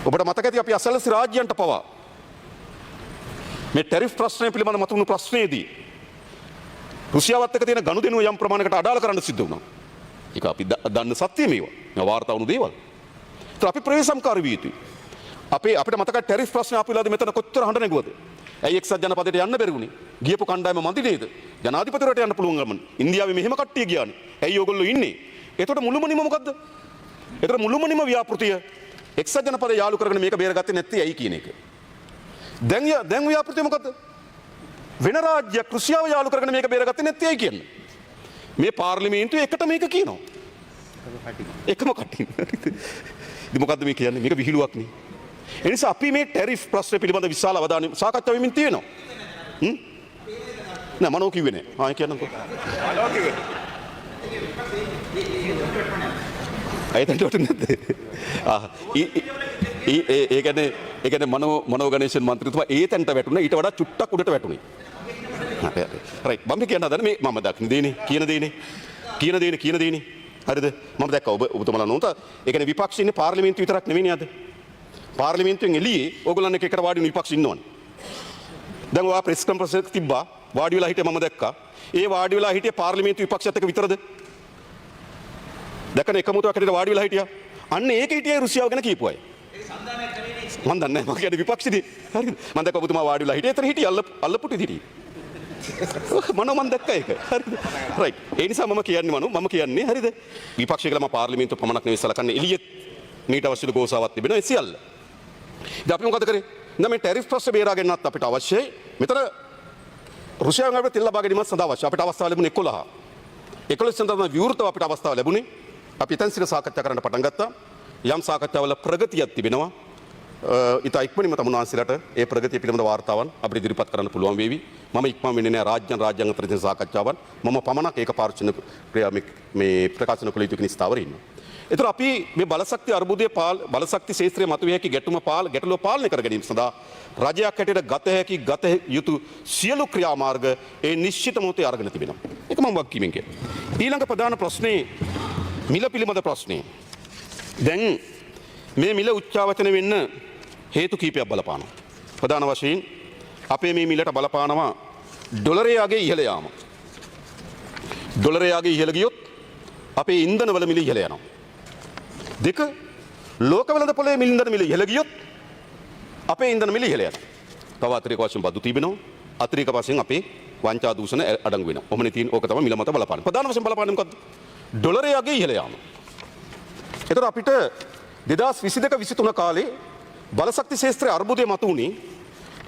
ඔබට මතක ඇති අපි අසල්සි රාජ්‍යයන්ට පවා මේ ටැරිෆ් ප්‍රශ්නය පිළිබඳ මතුවුණු ප්‍රශ්නයේදී රුසියාවත් එක්ක තියෙන ගනුදෙනුව යම් ප්‍රමාණයකට අඩාල කරන්න සිද්ධ වුණා. ඒක අපි දන්න සත්‍ය මේවා. මේ වාර්තා වුණු දේවල්. ඒත් අපි ප්‍රවේශම්කාරී විය යුතුයි. අපිට මතකයි ටැරිෆ් ප්‍රශ්න අපි වෙලාද මෙතන කොච්චර හඬ නැගුවද? ඇයි එක්සත් ජනපදයට යන්න බැරි වුණේ? ගියපු කණ්ඩායම මදි නේද? ජනාධිපතිවරට යන්න පුළුවන් ගමන්. ඉන්දියාවේ මෙහෙම කට්ටිය ගියානේ. ඇයි ඕගොල්ලෝ ඉන්නේ? එතකොට මුළුමනින්ම මොකද්ද? එතකොට මුළුමනින්ම ව්‍යාපෘතිය එක්සත් ජනපදය යාළු කරගෙන මේක බේරගත්තේ නැත්තේ ඇයි කියන එක. දැන් ව්‍යාපෘතිය මොකද්ද? වෙන රාජ්‍යයක් රුසියාව යාළු කරගෙන මේක බේරගත්තේ නැත්තේ ඇයි කියන්නේ. මේ පාර්ලිමේන්තුවේ එකට මේක කියනවා. එකම කටින්. ඉතින් මොකද්ද මේ කියන්නේ? මේක විහිළුවක් නේ. ඒ නිසා අපි මේ ටැරිෆ් ප්‍රශ්න පිළිබඳ විශාල අවධානය සාකච්ඡා වෙමින් තියෙනවා. නෑ මනෝ කිව්වේ නෑ. ආ කියන්නකෝ. මනෝ කිව්වේ. අයිතන්ට නැද්ද? ඒ කියන්නේ මනෝ ගණේෂන් මන්ත්‍රීතුමා ඒ තැනට වැටුණා ඊට වඩා චුට්ටක් උඩට වැටුනේ. රයිට් මම කියන්න හදන මේ මම දක්න දේනේ කියන දේනේ හරිද මම දැක්කා ඔබතුමාලා නෝන්ත ඒ කියන්නේ විපක්ෂ ඉන්නේ පාර්ලිමේන්තුව විතරක් නෙවෙයි නේද පාර්ලිමේන්තුවෙන් එළියේ ඕගොල්ලන් එකට වාඩි වෙන විපක්ෂ ඉන්නවනේ දැන් ඔයා ප්‍රෙස් කොන්ෆරන්ස් එක තිබ්බා වාඩි වෙලා හිටියේ මම දැක්කා ඒ වාඩි වෙලා හිටියේ පාර්ලිමේන්තු විපක්ෂයත් එක්ක විතරද දැකන එකමුතුවකට වාඩි වෙලා හිටියා අන්න ඒක හිටියේ රුසියාව ගැන කියපු අය මම දන්නේ නැහැ මම කියන්නේ විපක්ෂදී හරිද මම දැක්ක ඔබතුමා වාඩි වෙලා හිටියේ එතන හිටියේ අල්ලපුටි හිටියේ මම දැක්කා ඒක හරිද රයිට් ඒ නිසා මම කියන්නේ හරිද විපක්ෂය කියලා මම පාර්ලිමේන්තුව පමණක් නෙවෙයි සලකන්නේ එළියෙත් මීට අවශ්‍ය ගෝසාවක් තිබෙනවා ඒ සියල්ල ඉතින් අපි මොකද කරේ දැන් මේ ටැරිෆ් ප්‍රශ්න බේරා ගන්නත් අපිට අවශ්‍යයි මෙතන රුසියාවෙන් අපිට තෙල් ලබා ගැනීමත් සඳහා අවශ්‍යයි අපිට අවස්ථාව ලැබුණේ 11 සඳහා විවෘතව අපිට අවස්ථාව ලැබුණේ අපි එතන සිට සාකච්ඡා කරන්න පටන් ගත්තා යම් සාකච්ඡාවල ප්‍රගතියක් තිබෙනවා ඉතා ඉක්මනින්ම තමුන්වහන්සේලාට ඒ ප්‍රගතිය පිළිබඳ වාර්තාවන් අපිට ඉදිරිපත් කරන්න පුළුවන් වේවි මම ඉක්මන් වෙන්නේ නැහැ රාජ්‍යන් අතර තියෙන සාකච්ඡාවන් මම පමණක් ඒක පාර්ශ්වන මේ ප්‍රකාශන කළ යුතු කෙනෙක් ස්ථාවරේ ඉන්නවා ඒතර අපි මේ බලශක්ති අර්බුදයේ බලශක්ති ක්ෂේත්‍රයේ මතුවේ හැකි ගැටලුව පාලනය කර ගැනීම සඳහා රජයක් හැටියට ගත යුතු සියලු ක්‍රියාමාර්ග ඒ නිශ්චිත මොහොතේ අරගෙන තිබෙනවා ඒක මම වගකීමෙන් කියනවා ඊළඟ ප්‍රධාන ප්‍රශ්නේ මිල පිළිබඳ ප්‍රශ්නේ දැන් මේ මිල උච්චාවචන වෙන්න හේතු කීපයක් බලපානවා. ප්‍රධාන වශයෙන් අපේ මේ මිලට බලපානවා ඩොලරය යගේ ඉහළ යාම. ඩොලරය යගේ ඉහළ ගියොත් අපේ ඉන්ධන වල මිල ඉහළ යනවා. දෙක ලෝක වෙළඳපොලේ ඉන්ධන මිල ඉහළ ගියොත් අපේ ඉන්ධන මිල ඉහළ යනවා. තව අතිරේක වශයෙන් බදු තිබෙනවා. අතිරේක වශයෙන් අපේ වංචා දූෂණ අඩංගු වෙනවා. ඔහොමනේ තියෙන ඕක තමයි මිල මත බලපාන්නේ. ප්‍රධාන වශයෙන් බලපාන්නේ මොකද්ද? ඩොලරය යගේ ඉහළ යාම. ඒතර අපිට 2022-23 කාලේ බලශක්ති ශේත්‍රයේ අර්බුදය මතු වුණේ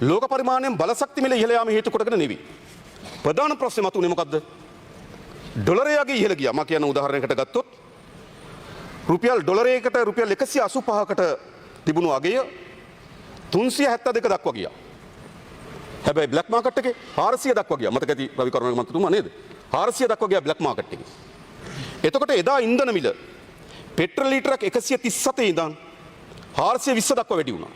ලෝක පරිමාණයෙන් බලශක්ති මිල ඉහළ යාම හේතු කොටගෙන නෙවෙයි. ප්‍රධාන ප්‍රශ්නේ මතු වුණේ මොකද්ද? ඩොලරය යගේ ඉහළ ගියා. මම කියන උදාහරණයකට ගත්තොත් ඩොලරයකට රුපියල් 185කට තිබුණු අගය 372 දක්වා ගියා. හැබැයි බ්ලැක් මාකට් එකේ 400 දක්වා ගියා. මතක ඇති රවි කරුණාරත්න මන්ත්‍රීතුමා නේද? 400 දක්වා ගියා බ්ලැක් මාකට් එකේ. එතකොට එදා ඉන්ධන මිල පෙට්‍රල් ලීටරයක් 137 ඉඳන් 420 දක්වා වැඩි වුණා.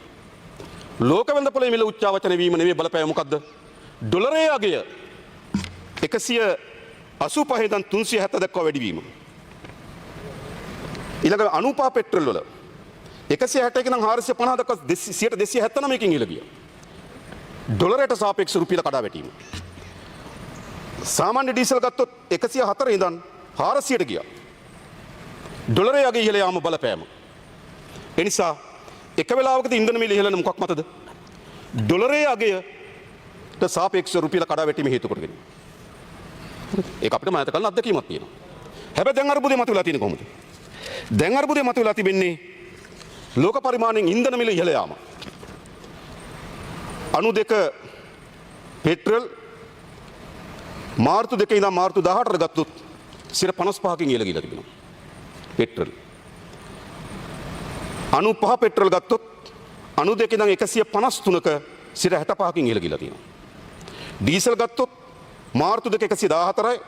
ලෝක වෙළඳපොලේ මිල උච්චාවචන වීම නෙවෙයි බලපෑම මොකද්ද? ඩොලරයේ අගය 185 ඉඳන් 370 දක්වා වැඩි වීම. ඊළඟ 95 පෙට්‍රල් වල 161 ඉඳන් 450 දක්වා 279කින් ඉහළ ගියා. ඩොලරයට සාපේක්ෂ රුපියල කඩා වැටීම. සාමාන්‍ය ඩීසල් ගත්තොත් 104 ඉඳන් 400ට ගියා. ඩොලරයේ අගය ඉහළ යාම බලපෑම. එනිසා එක වෙලාවකදී ඉන්ධන මිල ඉහළ යන මොකක් මතද? ඩොලරයේ අගයට සාපේක්ෂව රුපියල කඩා වැටීම හේතු කොටගෙන. ඒක අපිට මෑත කාලේ අත්දැකීමක් තියෙනවා. හැබැයි දැන් අර්බුදේ මතුවලා තියෙන්නේ කොහොමද? දැන් අර්බුදේ මතුවලා තිබෙන්නේ ලෝක පරිමාණයෙන් ඉන්ධන මිල ඉහළ යාම. 92 පෙට්‍රල් මාර්තු 2 ඉඳන් මාර්තු 18ට ගත්තොත් 55කින් ඉහළ ගිහලා තිබෙනවා. පෙට්‍රල් 95 පෙට්‍රල් ගත්තොත් 92 ඉඳන් 153ක 65කින් ඉහළ ගිහලා තියෙනවා. ඩීසල් ගත්තොත් මාර්තු 2 114යි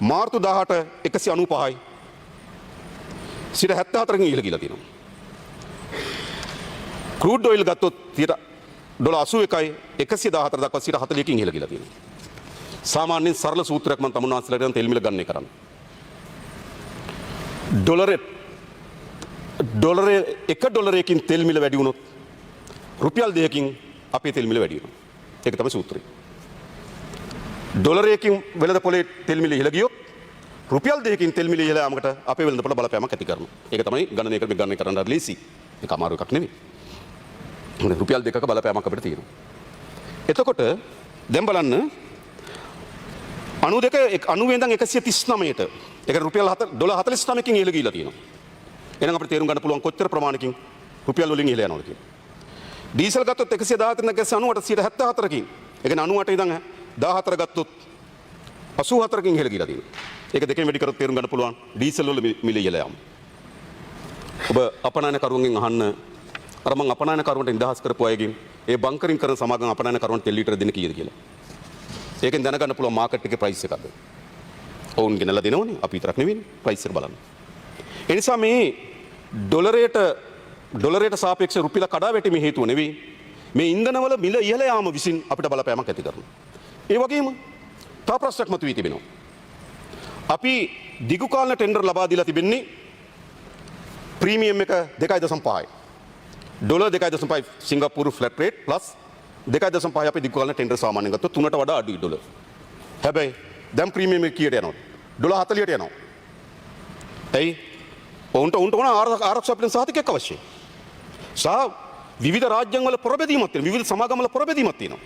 මාර්තු 18 195යි 74කින් ඉහළ ගිහලා තියෙනවා. ක්‍රූඩ් ඔයිල් ගත්තොත් ඩොලර් 81යි 114 දක්වා 40කින් ඉහළ ගිහලා තියෙනවා. සාමාන්‍යයෙන් සරල සූත්‍රයක් මම තමුන්වහන්සේලාට දැන් තෙල් මිල ගන්න කරන්න. ඩොලරේ එක ඩොලරයකින් තෙල් මිල වැඩි වුණොත් රුපියල් 2කින් අපේ තෙල් මිල වැඩි වෙනවා. ඒක තමයි සූත්‍රය. ඩොලරයකින් වෙළඳපොලේ තෙල් මිල ඉහළ ගියොත් රුපියල් 2කින් තෙල් මිල ඉහළ යාමකට අපේ වෙළඳපොළ බලපෑමක් ඇති කරනවා. ඒක තමයි ගණනය කරන්න ලේසි. ඒක අමාරු එකක් නෙවෙයි. රුපියල් 2ක බලපෑමක් අපිට තියෙනවා. එතකොට දැන් බලන්න 92 ඉඳන් 139ට ඒක රුපියල් $49කින් ඉහළ ගිහිලා තියෙනවා. එහෙනම් අපිට තේරුම් ගන්න පුළුවන් කොච්චර ප්‍රමාණකින් රුපියල් වලින් ඉහළ යනවද කියලා. ඩීසල් ගත්තොත් 114 ඉඳන් 190ට 74කින්. ඒ කියන්නේ 98 ඉඳන් 14 ගත්තොත් 84කින් ඉහළ ගිහිලා තියෙනවා. ඒක දෙකෙන් වැඩි කරොත් තේරුම් ගන්න පුළුවන් ඩීසල් වල මිල ඉහළ යාම. ඔබ අපනයනකරුවන්ගෙන් අහන්න අර මං අපනයනකරුවන්ට නිදහස් කරපු අයගෙන් ඒ බංකරින් කරන සමාගම් අපනයනකරුවන්ට තෙල් ලීටර දෙන්න කීයද කියලා. ඒකෙන් දැනගන්න පුළුවන් මාකට් එකේ ප්‍රයිස් එකක්ද. ඔවුන් ගෙනලා දෙනවනේ අපි විතරක් නෙවෙයි ප්‍රයිස් එක බලන්න. ඒ නිසා මේ ඩොලරයට සාපේක්ෂව රුපියල කඩා වැටීමේ හේතුව නෙවෙයි මේ ඉන්ධනවල මිල ඉහළ යාම විසින් අපිට බලපෑමක් ඇති කරනවා. ඒ වගේම තව ප්‍රශ්නයක් මතුවී තිබෙනවා. අපි දිගු කාලන ටෙන්ඩර් ලබා දීලා තිබෙන්නේ ප්‍රීමියම් එක 2.5යි. ඩොලර් 2.5 සිංගප්පූරු ෆ්ලැට් රේට් ප්ලස් 2.5 අපි දිගු කාලන ටෙන්ඩර් සාමාන්‍යයෙන් ගත්තොත් 3ට වඩා අඩුයි ඩොලර්. හැබැයි දැන් ප්‍රීමියම් එක කීයට යනවද? ඩොලර් 40ට යනවා. එයි ඔවුන්ට ඕන ආරක්ෂා පිළිබඳ සහතිකයක් අවශ්‍යයි. සහ විවිධ රාජ්‍යන් වල ප්‍රබෙදීමක් තියෙනවා. විවිධ සමාගම් වල ප්‍රබෙදීමක් තියෙනවා.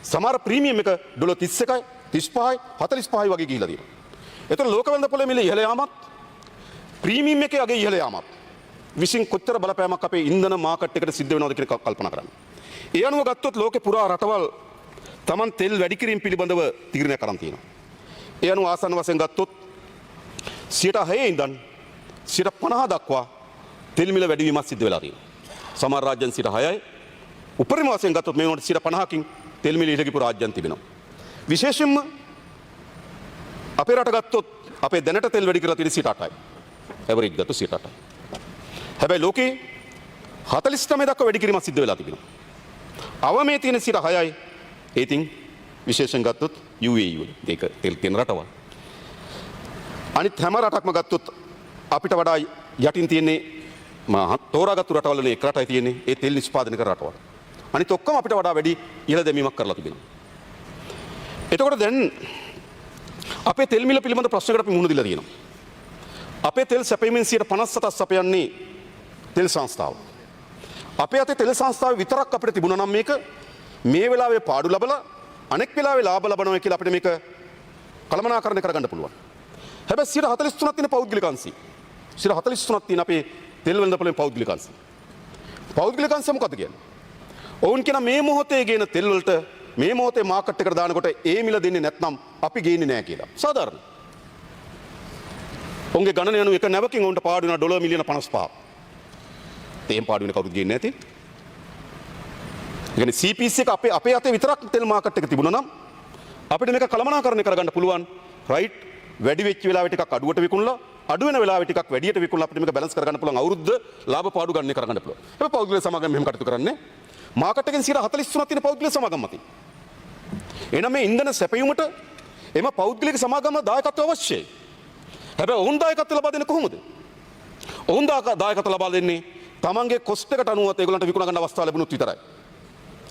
සමහර ප්‍රීමියම් එක ඩොලර් 31යි, 35යි, 45යි වගේ ගිහිලා තියෙනවා. එතකොට ලෝක වෙළඳ පොලේ මිල ඉහළ යාමත් ප්‍රීමියම් එකේ අගේ ඉහළ යාමත් විසින් කොච්චර බලපෑමක් අපේ ඉන්ධන මාකට් එකට සිද්ධ වෙනවද කියලා කල්පනා කරන්න. ඒ අනුව ගත්තොත් ලෝකේ පුරා රටවල් Taman තෙල් වැඩි කිරීම පිළිබඳව තීරණයක් කරන් තියෙනවා. ඒ අනුව ආසන්න වශයෙන් ගත්තොත් 6% ඉඳන් 50% දක්වා තෙල් මිල වැඩිවීමක් සිද්ධ වෙලා තියෙනවා. සමහර රාජ්‍යන් 6%යි උපරිම වශයෙන් ගත්තොත් මේ වුණාට 50%කින් තෙල් මිල ඉහළ ගිපු රාජ්‍යන් තිබෙනවා. විශේෂයෙන්ම අපේ රට ගත්තොත් අපේ දැනට තෙල් වැඩි කරලා තියෙන 8%යි. ඇවරේජ් ගත්තොත් 8%යි. හැබැයි ලෝකේ 49 දක්වා වැඩි කිරීමක් සිද්ධ වෙලා තිබෙනවා. අවමේ තියෙන 6%යි. ඒ ඉතින් විශේෂයෙන් ගත්තොත් UAE වල ඒක තෙල් තියෙන රටවල්. අනිත් හැම රටක්ම ගත්තොත් අපිට වඩා යටින් තියෙන්නේ තෝරාගත්තු රටවල නේ එක රටයි තියෙන්නේ ඒ තෙල් නිෂ්පාදනය කරන රටවල්. අනිත් ඔක්කොම අපිට වඩා වැඩි ඉහළ දැමීමක් කරලා තිබෙනවා. එතකොට දැන් අපේ තෙල් මිල පිළිබඳ ප්‍රශ්නයකට අපි මුහුණ දීලා තියෙනවා. අපේ තෙල් සැපයීමෙන් 57ක් සපයන්නේ තෙල් සංස්ථාව. අපේ අතේ තෙල් සංස්ථාව විතරක් අපිට තිබුණා නම් මේක මේ වෙලාවේ පාඩු ලබලා අනෙක් වෙලාවේ ලාභ ලබනවා කියලා අපිට මේක කළමනාකරණය කරගන්න පුළුවන්. හැබැයි 43ක් තියෙන පෞද්ගලික අංශي. 43ක් තියෙන අපේ තෙල් වෙළඳ පොලේ පෞද්ගලික අංශي. පෞද්ගලික අංශය මොකක්ද කියන්නේ? ඔවුන් කියන මේ මොහොතේ ගේන තෙල් වලට මේ මොහොතේ මාකට් එකට දානකොට ඒ මිල දෙන්නේ නැත්නම් අපි ගේන්නේ නැහැ කියලා. සාධාරණ. ඔවුන්ගේ ගණන යනු එක නැවකින් ඔවුන්ට පාඩු වෙන ඩොලර් මිලියන 55. තේම් පාඩු වෙන කවුරුත් ගේන්නේ නැති. ඒ කියන්නේ CPC එක අපේ අතේ විතරක් තෙල් මාකට් එක තිබුණා නම් අපිට මේක කළමනාකරණය කරගන්න පුළුවන්. රයිට් වැඩි වෙච්ච වෙලාවෙ ටිකක් අඩුවට විකුණලා අඩු වෙන වෙලාවෙ ටිකක් වැඩියට විකුණලා අපිට මේක බැලන්ස් කරගන්න පුළුවන්. අවුරුද්ද ලාභ පාඩු ගන්න කරගන්න පුළුවන්. හැබැයි පෞද්ගලික සමාගම් මෙහෙම කටයුතු කරන්නේ මාකට් එකෙන් 43ක් තියෙන පෞද්ගලික සමාගම් මතින්. එහෙනම් මේ ඉන්ධන සැපයීමට එම පෞද්ගලික සමාගම දායකත්වය අවශ්‍යයි. හැබැයි ඔවුන් දායකත්වය ලබා දෙන්නේ කොහොමද? ඔවුන් දායකත්වය ලබා දෙන්නේ තමන්ගේ කොස්ට් එකට අනුව ඒගොල්ලන්ට විකුණ ගන්න අවස්ථාව ලැබුණොත් විතරයි.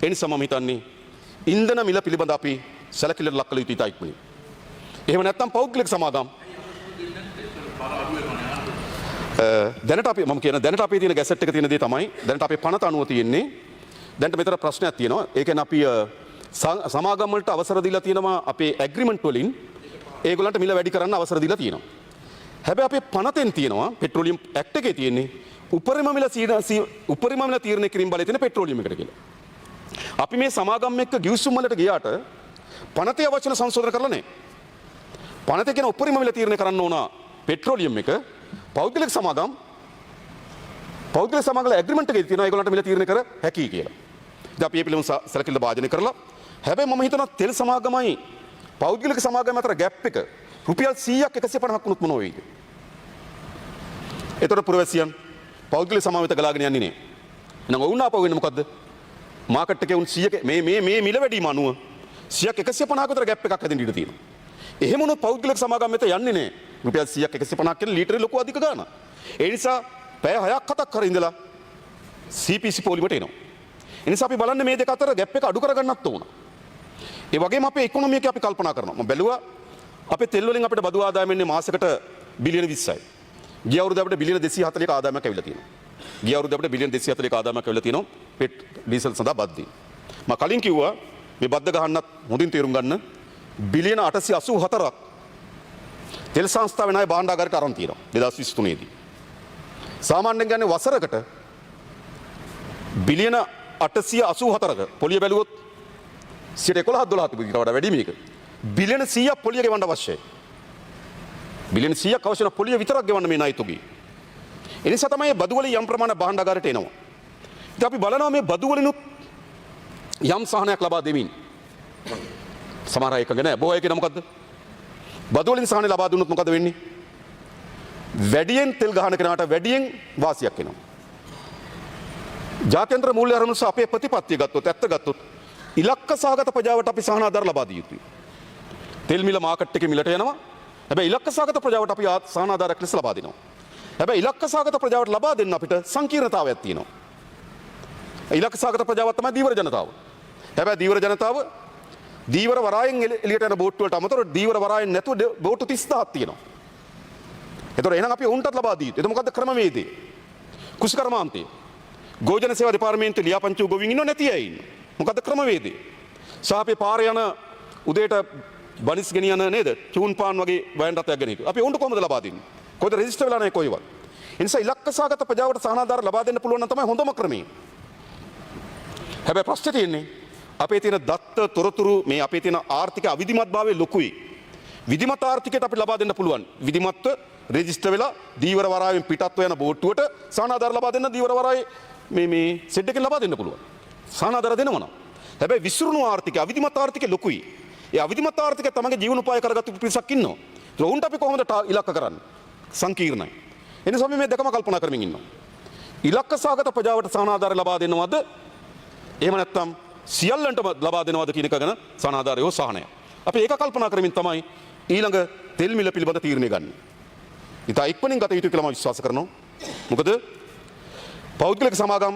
ඒ නිසා මම හිතන්නේ ඉන්ධන මිල පිළිබඳ අපි සැලකිල්ලට ලක් කළ යුතු ඉතා ඉක්මනින්. එහෙම නැත්නම් පෞද්ගලික සමාගම් දැනට අපි මම කියන දැනට අපේ තියෙන ගැසට් එක තියෙන දේ තමයි දැනට අපේ පනත අනුව තියෙන්නේ. දැනට මෙතන ප්‍රශ්නයක් තියෙනවා. ඒ කියන්නේ අපි සමාගම් වලට අවසර දීලා තියෙනවා අපේ ඇග්‍රීමන්ට් වලින් ඒගොල්ලන්ට මිල වැඩි කරන්න අවසර දීලා තියෙනවා. හැබැයි අපේ පනතෙන් තියෙනවා පෙට්‍රෝලියම් ඇක්ට් එකේ තියෙන්නේ උපරිම මිල තීරණය කිරීම බලය තියෙන පෙට්‍රෝලියම් එකට කියලා. අපි මේ සමාගම් එක්ක ගිවිසුම් වලට ගියාට පනතේ වචන සංශෝධන කරලා නැහැ. පනතේ කියන උපරිම මිල තීරණය කරන්න ඕන පෙට්‍රෝලියම් එක පෞද්ගලික සමාගම් ඇග්‍රීමන්ට් එකේ තියෙනවා ඒගොල්ලන්ට මිල තීරණය කර හැකි කියලා. ඉතින් අපි මේ පිළිබඳව සැලකිල්ල භාජනය කරලා හැබැයි මම හිතනවා තෙල් සමාගමයි පෞද්ගලික සමාගම අතර ගැප් එක රුපියල් 100ක් 150ක් වුණොත් මොනව වෙයිද? ඒතර පුරවැසියන් පෞද්ගලික සමාගම වෙත ගලාගෙන යන්නේ නේ. එහෙනම් ඔවුන් ආපහු වෙන්නේ මොකද්ද? මාකට් එකේ උන් 100ක මේ මිල වැඩිම අනුව 100ක් 150ක විතර ගැප් එකක් හැදෙන්න ඉඩ තියෙනවා. එහෙම උනොත් පෞද්ගලික සමාගම් වෙත යන්නේ නේ. රුපියල් 100ක් 150ක් කියන ලීටරේ ලොකු අධික ගාණක්. ඒ නිසා පැය 6ක් 7ක් කර ඉඳලා CPC පොලිමට එනවා. ඒ නිසා අපි බලන්නේ මේ දෙක අතර ගැප් එක අඩු කරගන්නත් ඕන. ඒ වගේම අපේ ඉකොනොමි එක අපි කල්පනා කරනවා. මම බැලුවා අපේ තෙල් වලින් අපිට බදු ආදායම එන්නේ මාසෙකට බිලියන 20යි. ගිය අවුරුද්ද අපිට බිලියන 240ක ආදායමක් ඇවිල්ලා තියෙනවා. ගිය අවුරුද්ද අපිට බිලියන 240ක ආදායමක් ඇවිල්ලා තියෙනවා ඩීසල් සඳහා බද්දී. මම කලින් කිව්වා මේ බද්ද ගහන්නත් හොඳින් තේරුම් ගන්න බිලියන 884ක් තෙල් සංස්ථාවේ ණය භාණ්ඩාගාරයට අරන් තියෙනවා 2023 දී. සාමාන්‍යයෙන් ගන්නේ වසරකට බිලියන 884ක පොලිය බැලුවොත් 11-12 තිබුණා වඩා වැඩි මේක. බිලියන 100ක් පොලිය ගෙවන්න අවශ්‍යයි. බිලියන 100ක් අවශ්‍ය වෙන පොලිය විතරක් ගෙවන්න මේ ණය තුගී. ඒ නිසා තමයි බදු වලින් යම් ප්‍රමාණයක් භාණ්ඩාගාරයට එනවා. ඉතින් අපි බලනවා මේ බදු වලිනුත් යම් සහනයක් ලබා දෙමින් සමහර අය එකගෙන නැහැ. බොහෝ අය කියන මොකද්ද? බදු වලින් සහනය ලබා දුන්නොත් මොකද වෙන්නේ? වැඩියෙන් තෙල් ගහන කෙනාට වැඩියෙන් වාසියක් එනවා. ජාත්‍යන්තර මූල්‍ය අරමුණු සහ අපේ ප්‍රතිපත්තිය ගත්තොත් ඇත්ත ගත්තොත් ඉලක්ක සහගත ප්‍රජාවට අපි සහන ආධාර ලබා දිය යුතුයි. තෙල් මිල මාකට් එකේ මිලට යනවා. හැබැයි ඉලක්ක සහගත ප්‍රජාවට අපි සහන ආධාරයක් ලෙස ලබා දෙනවා. හැබැයි ඉලක්ක සහගත ප්‍රජාවට ලබා දෙන්න අපිට සංකීර්ණතාවයක් තියෙනවා. ඉලක්ක සහගත ප්‍රජාව තමයි දීවර ජනතාව. හැබැයි දීවර ජනතාව දීවර වරායෙන් එළියට යන බෝට්ටු වලට අමතරව දීවර වරායෙන් නැතුව බෝට්ටු 30000ක් තියෙනවා. ඒතර එහෙනම් අපි උන්ටත් ලබා දී යුතුයි. ඒක මොකද්ද ක්‍රමවේදය? කුෂිකර්මාන්තය. ගෝජන සේවා දෙපාර්තමේන්තුවේ ලියාපදිංචි ගොවින් ඉන්නව නැති අය ඉන්න. මොකද්ද ක්‍රමවේදය? සහ අපේ පාරේ යන උදේට බනිස් ගෙනියන නේද? චූන් පාන් වගේ වයන් රථයක් ගෙන හිටු. අපි උන්ට කොහොමද ලබා දෙන්නේ? කොහෙද රෙජිස්ටර් වෙලා නැහැ කොයිවත්. ඒ නිසා ඉලක්ක සහගත ප්‍රජාවට සහනාධාර ලබා දෙන්න පුළුවන් නම් තමයි හොඳම ක්‍රමය. හැබැයි ප්‍රශ්නේ තියෙන්නේ අපේ තියෙන දත්ත තොරතුරු මේ අපේ තියෙන ආර්ථික අවිධිමත්භාවය ලොකුයි. විධිමත් ආර්ථිකයට අපි ලබා දෙන්න පුළුවන්. විධිමත්ව රෙජිස්ටර් වෙලා දීවර වරායෙන් පිටත්ව යන බෝට්ටුවට සහනාධාර ලබා දෙන්න දීවර වරායේ මේ සෙඩ් එකෙන් ලබා දෙන්න පුළුවන්. සහනාධාර දෙනවා නම්. හැබැයි විසිරුණු ආර්ථිකය අවිධිමත් ආර්ථිකය ලොකුයි. ඒ අවිධිමත් ආර්ථිකය තමගේ ජීවනෝපාය කරගත්තු පිරිසක් ඉන්නවා. ඒක උන්ට අපි කොහොමද ඉලක්ක කරන්නේ? සංකීර්ණයි. ඒ නිසා අපි මේ දෙකම කල්පනා කරමින් ඉන්නවා. ඉලක්ක සහගත ප්‍රජාවට සහනාධාර ලබා දෙනවද? එහෙම නැත්නම් සියල්ලන්ටම ලබා දෙනවද කියන එක ගැන සහනාධාරය හෝ සහනය. අපි ඒක කල්පනා කරමින් තමයි ඊළඟ තෙල් මිල පිළිබඳ තීරණය ගන්න. ඉතා ඉක්මනින් ගත යුතු කියලා මම විශ්වාස කරනවා. මොකද පෞද්ගලික සමාගම්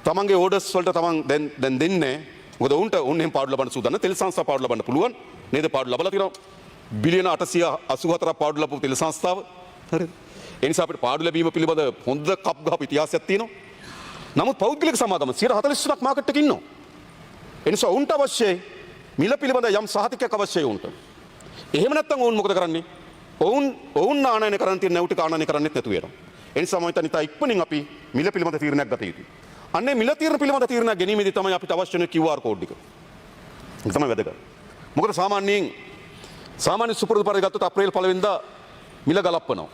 තමන්ගේ ඕඩර්ස් වලට තමන් දැන් දෙන්නේ. මොකද උන්ට එහෙම පාඩු ලබන්න සූදානම්. තෙල් සංස්ථා පාඩු ලබන්න පුළුවන්. නේද? පාඩු ලබලා තියෙනවා. බිලියන 884ක් පාඩු ලබපු තෙල් සංස්ථාව. හරිද? ඒ නිසා අපිට පාඩු ලැබීම පිළිබඳ හොඳ කප් ගහපු ඉතිහාසයක් තියෙනවා. නමුත් පෞද්ගලික සමාගම 143ක් මාකට් එකේ ඉන්නවා. ඒ නිසා උන්ට අවශ්‍යයි මිල පිළිබඳ යම් සහතිකයක් අවශ්‍යයි උන්ට. එහෙම නැත්නම් ඔවුන් මොකද කරන්නේ? ඔවුන් ආනයනය කරන්න තියෙන නැව් ටික ආනයනය කරන්නෙත් නැතුව යනවා. ඒ නිසා මම හිතන්නේ ඉතා ඉක්මනින් අපි මිල පිළිබඳ තීරණයක් ගත යුතුයි. අන්නේ මිල තීරණ පිළිබඳ තීරණයක් ගැනීමේදී තමයි අපිට අවශ්‍ය වෙන QR කෝඩ් එක. ඒක තමයි වැදගත්. මොකද සාමාන්‍ය සුපුරුදු පරිදි ගත්තොත් අප්‍රේල් 1 වෙනිදා මිල ගලපනවා.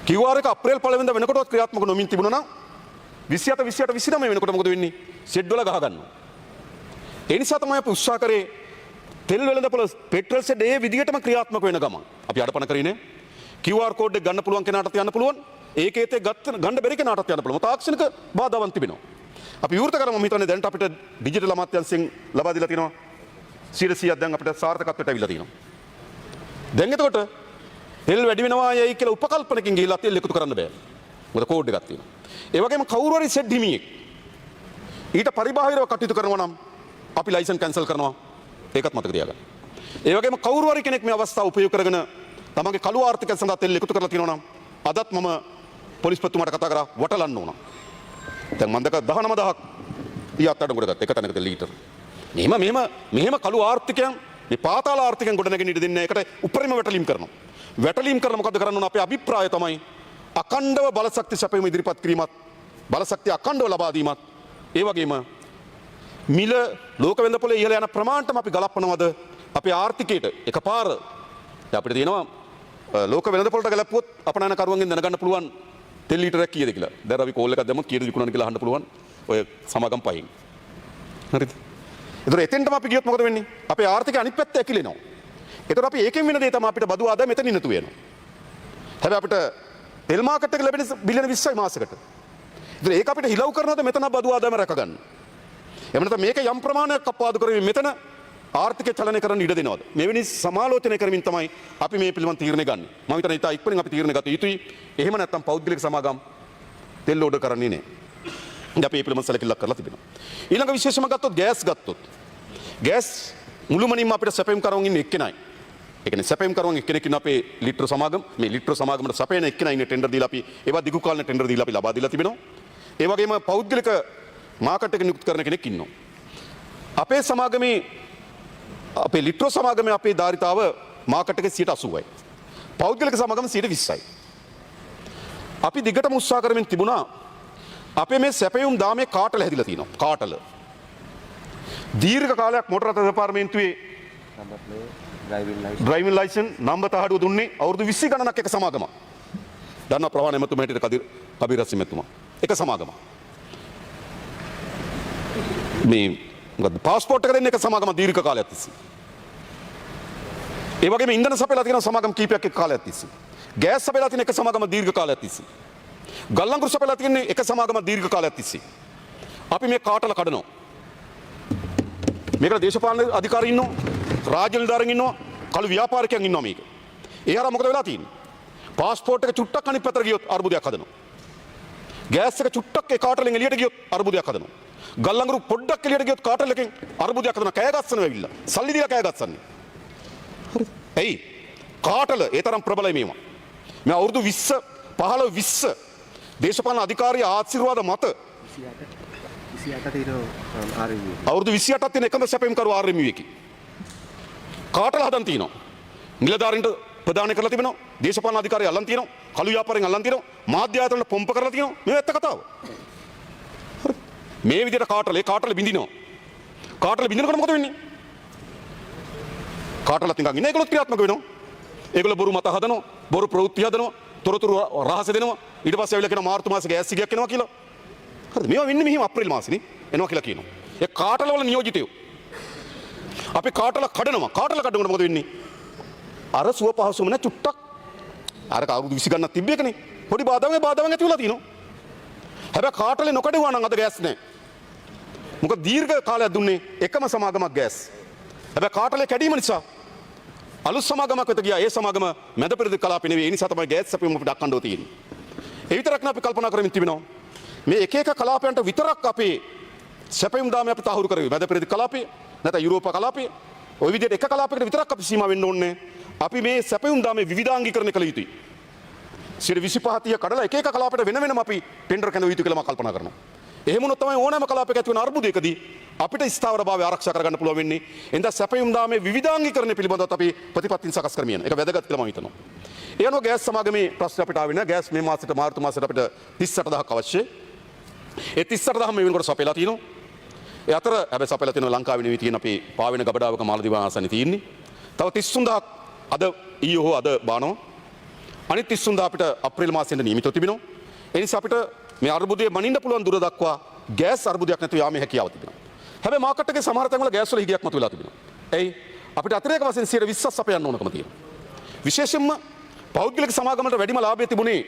QR එක අප්‍රේල් 1 වෙනිදා වෙනකොටවත් ක්‍රියාත්මක නොමින් තිබුණා නම් 27 29 වෙනකොට මොකද වෙන්නේ? ෂෙඩ් වල ගහ ගන්නවා. ඒ නිසා තමයි අපි උත්සාහ කරේ තෙල් වෙළඳපොළ පෙට්‍රල් ෂෙඩ් ඒ විදිහටම ක්‍රියාත්මක වෙන ගමන් අපි අඩපණ කරේ නේ. QR කෝඩ් එක ගන්න පුළුවන් කෙනාටත් යන්න පුළුවන්. ඒකේතේ ගන්න බැරි කෙනාටත් යන්න පුළුවන්. තාක්ෂණික බාධාවන් තිබෙනවා. අපි විවෘත කරමු. මම හිතන්නේ දැනට අපිට ඩිජිටල් අමාත්‍යාංශයෙන් ලබා දීලා තියෙනවා 100ක් දැන් අපිට සාර්ථකත්වයට අවිලා තියෙනවා. දැන් එතකොට තෙල් වැඩි වෙනවා යයි කියලා උපකල්පනකින් ගිහිල්ලා තෙල් එකතු කරන්න බෑ. මොකද කෝඩ් එකක් තියෙනවා. ඒ වගේම කවුරු හරි සෙඩ් හිමියෙක් ඊට පරිබාහිරව කටයුතු කරනවා නම් අපි ලයිසන් කැන්සල් කරනවා. ඒකත් මතක තියාගන්න. ඒ වගේම කවුරු හරි කෙනෙක් මේ අවස්ථාව උපයෝග කරගෙන තමන්ගේ කළු ආර්ථිකය සඳහා තෙල් එකතු කරලා තියෙනවා නම් අදත් මම පොලිස්පතිතුමාට කතා කරා වටලන්න ඕන. දැන් මම දැක 19000ක් ඊයත් අඩංගුවට ගත්ත එක තැනකට ලීටර්. මෙහෙම කළු ආර්ථිකයන් මේ පාතාල ආර්ථිකයන් ගොඩ නැගෙන ඉඩ දෙන්නේ ඒකට උපරිම වැටලීම් කරනවා. වැටලීම් කරලා මොකද කරන්න ඕන? අපේ අභිප්‍රාය තමයි අඛණ්ඩව බලශක්ති සැපයීම ඉදිරිපත් කිරීමත් බලශක්තිය අඛණ්ඩව ලබා දීමත් ඒ වගේම මිල ලෝක වෙළඳපොලේ ඉහළ යන ප්‍රමාණයටම අපි ගලපනවද අපේ ආර්ථිකයට එකපාර අපිට තියෙනවා ලෝක වෙළඳපොළට ගලපුවොත් අපනයනකරුවන්ගෙන් දැනගන්න පුළුවන් තෙල් ලීටරයක් කීයද කියලා. දැන් අපි කෝල් එකක් දැම්මොත් කීයද විකුණන්නේ කියලා අහන්න පුළුවන් ඔය සමාගම් පහින්. හරිද? ඒතර එතෙන්ටම අපි ගියොත් මොකද වෙන්නේ? අපේ ආර්ථිකය අනිත් පැත්ත ඇකිලෙනවා. ඒතර අපි ඒකෙන් වෙන දේ තමයි අපිට බදු ආදායම මෙතන ඉන්නතු වෙනවා. හැබැයි අපිට තෙල් මාකට් එක ලැබෙන බිලියන 20යි මාසෙකට. ඒතර ඒක අපිට හිලව් කරනවද මෙතන බදු ආදායම රැක ගන්න? එහෙම නැත්නම් මේක යම් ප්‍රමාණයක් කප්පාදු කරමින් මෙතන ආර්ථිකය චලනය කරන්න ඉඩ දෙනවද? මෙවැනි සමාලෝචනය කරමින් තමයි අපි මේ පිළිබඳ තීරණය ගන්න. මම හිතන්නේ ඉතා ඉක්මනින් අපි තීරණය ගත යුතුයි. එහෙම නැත්නම් පෞද්ගලික සමාගම් තෙල් ඕඩර් කරන්නේ නැහැ. ඉතින් අපි මේ පිළිබඳ සැලකිල්ලක් කරලා තිබෙනවා. ඊළඟ විශේෂම ගත්තොත් ගෑස් ගත්තොත්. ගෑස් මුළුමනින්ම අපිට සැපයීම් කරවමින් ඉන්න එක්කෙනයි. ඒ කියන්නේ සැපයීම් කරවමින් එක්කෙනෙක් ඉන්න අපේ ලිට්‍රෝ සමාගම. මේ ලිට්‍රෝ සමාගමට සැපයන එක්කෙනා ඉන්නේ ටෙන්ඩර් දීලා අපි ඒවා දිගු කාලන ටෙන්ඩර් දීලා අපි ලබා දීලා තිබෙනවා. ඒ වගේම පෞද්ගලික මාකට් එක නිකුත් කරන කෙනෙක් ඉන්නවා. අපේ සමාගමේ අපේ ලිට්‍රෝ සමාගමේ අපේ ධාරිතාව මාකට් එකේ 80%යි. පෞද්ගලික සමාගම 20%යි. අපි දිගටම උත්සාහ කරමින් තිබුණා අපේ මේ සැපයුම් දාමේ කාටල හැදිලා තියෙනවා. කාටල. දීර්ඝ කාලයක් මොටර රථ දෙපාර්තමේන්තුවේ ඩ්‍රයිවිං ලයිසන් නම්බර් තහඩුව දුන්නේ අවුරුදු 20 ගණනක් එක සමාගමක්. දන්නා ප්‍රවාහන එමෙතුමා හිටියට කබීර් රසිම් එතුමා. එක සමාගමක්. මේ මොකද පාස්පෝර්ට් එක දෙන්න එක සමාගම දීර්ඝ කාලයක් තිස්සේ. ඒ වගේම ඉන්ධන සපයලා තියෙන සමාගම් කීපයක් එක්ක කාලයක් තිස්සේ. ගෑස් සපයලා තියෙන එක සමාගම දීර්ඝ කාලයක් තිස්සේ. ගල්ලංගුරු සපයලා තියෙන එක සමාගම දීර්ඝ කාලයක් තිස්සේ. අපි මේ කාටල කඩනවා. මේකට දේශපාලන අධිකාරී ඉන්නවා, රාජ්‍ය නිලධාරීන් ඉන්නවා, කළු ව්‍යාපාරිකයන් ඉන්නවා මේක. ඒ හරහා මොකද වෙලා තියෙන්නේ? පාස්පෝර්ට් එක චුට්ටක් අනිත් පැත්තට ගියොත් අර්බුදයක් හදනවා. ගෑස් එක චුට්ටක් ඒ කාටලෙන් එළියට ගියොත් අර්බුදයක් හදනවා. ගල්ලංගුරු පොඩ්ඩක් එළියට ගියොත් කාටල් එකෙන් අර්බුදයක් හදනවා. කෑ ගස්සනවා ඇවිල්ලා. සල්ලි දීලා කෑ ගස්සන්නේ. හරිද? එයි කාටල ඒ තරම් ප්‍රබලයි මේවා. මේ අවුරුදු 20 15 20 දේශපාලන අධිකාරිය ආශිර්වාද මත 28 තියෙන RMU. අවුරුදු 28ක් තියෙන එකම සැපයුම් කරු RMU එකේ. කාටල හදන් තියෙනවා. නිලධාරීන්ට ප්‍රදානය කරලා තිබෙනවා. දේශපාලන අධිකාරිය අල්ලන් තියෙනවා. කළු ව්‍යාපාරයෙන් අල්ලන් තියෙනවා. මාධ්‍ය ආයතනවල පොම්ප කරලා තියෙනවා. මේ ඇත්ත කතාව. මේ විදිහට කාටල බින්දිනවා. කාටල බින්දිනකොට මොකද වෙන්නේ? කාටලත් නිකන් ඉන්න ඒගොල්ලොත් ක්‍රියාත්මක වෙනවා. ඒගොල්ලෝ බොරු මත හදනවා, බොරු ප්‍රවෘත්ති හදනවා, තොරතුරු රහස දෙනවා. ඊට පස්සේ ඇවිල්ලා කියනවා මාර්තු මාසේ ගෑස් සිගයක් එනවා කියලා. හරිද? මේවා වෙන්නේ මෙහිම අප්‍රේල් මාසෙනේ එනවා කියලා කියනවා. ඒ කාටල වල නියෝජිතයෝ. අපි කාටල කඩනවා. කාටල කඩනකොට මොකද වෙන්නේ? අර සුව පහසුම නැ චුට්ටක් අර අවුරුදු 20 ගණනක් තිබ්බේකනේ. පොඩි බාධාවක් ඇති වෙලා තිනවා. හැබැයි කාටලේ නොකඩුවා නම් අද ගෑස් නැහැ. මොකද දීර්ඝ කාලයක් දුන්නේ එකම සමාගමක් ගෑස්. හැබැයි කාටලේ කැඩීම නිසා අලුත් සමාගමක් වෙත ගියා. ඒ සමාගම මැද පෙරදිග කලාපේ නෙවෙයි. ඒ නිසා තමයි ගෑස් සැපයුම අපිට අක්කණ්ඩව තියෙන්නේ. ඒ විතරක් නෙවෙයි අපි කල්පනා කරමින් තිබෙනවා. මේ එක එක කලාපයන්ට විතරක් අපේ සැපයුම් දාමේ අපි තහවුරු කරගමු. මැද පෙරදිග කලාපේ නැත්නම් යුරෝපා කලාපේ ওই විදිහට එක කලාපයකට විතරක් අපි සීමා වෙන්න ඕනේ. අපි මේ සැපයුම් දාමේ විවිධාංගීකරණය කළ යුතුයි. 25% කඩලා එක එක කලාපයට වෙන වෙනම අපි ටෙන්ඩර් කරන යුතු කියලා මම කල්පනා කරනවා. එහෙම වුණොත් තමයි ඕනෑම කලාපයක ඇති වෙන අර්බුදයකදී අපිට ස්ථාවරභාවය ආරක්ෂා කරගන්න පුළුවන් වෙන්නේ. එඳා සැපයුම් දාමේ විවිධාංගීකරණය පිළිබඳව අපි ප්‍රතිපත්තින් සකස් කරමින් යන. ඒක වැදගත් කියලා මම හිතනවා. ඒ අනුව ගෑස් සමාගමේ ප්‍රශ්න අපිට ආවේ නැහැ. ගෑස් මේ මාසෙට මාර්තු මාසෙට අපිට 38000ක් අවශ්‍යයි. ඒ 38000 මේ වෙනකොට සපයලා තියෙනවා. ඒ අතර හැබැයි සපයලා තියෙනවා ලංකාවේ නෙවෙයි තියෙන අපේ පාවෙන ගබඩාවක මාලදිව ආසන්නේ තියෙන්නේ. තව 33000ක් අද ඊයේ හෝ අද බානවා. අනිත් 33000 අපිට අප්‍රේල් මාසෙට නියමිතව තිබෙනවා. ඒ නිසා අපිට මේ අර්බුදයේ මනින්න පුළුවන් දුර දක්වා ගෑස් අර්බුදයක් නැතුව යාමේ හැකියාව තිබෙනවා. හැබැයි මාකට් එකේ සමහර තැන්වල ගෑස් වල හිගයක් මතුවලා තිබෙනවා. එයි අපිට අතිරේක වශයෙන් 20ක් සපයන්න ඕනකම තියෙනවා. විශේෂයෙන්ම පෞද්ගලික සමාගමකට වැඩිම ලාභය තිබුණේ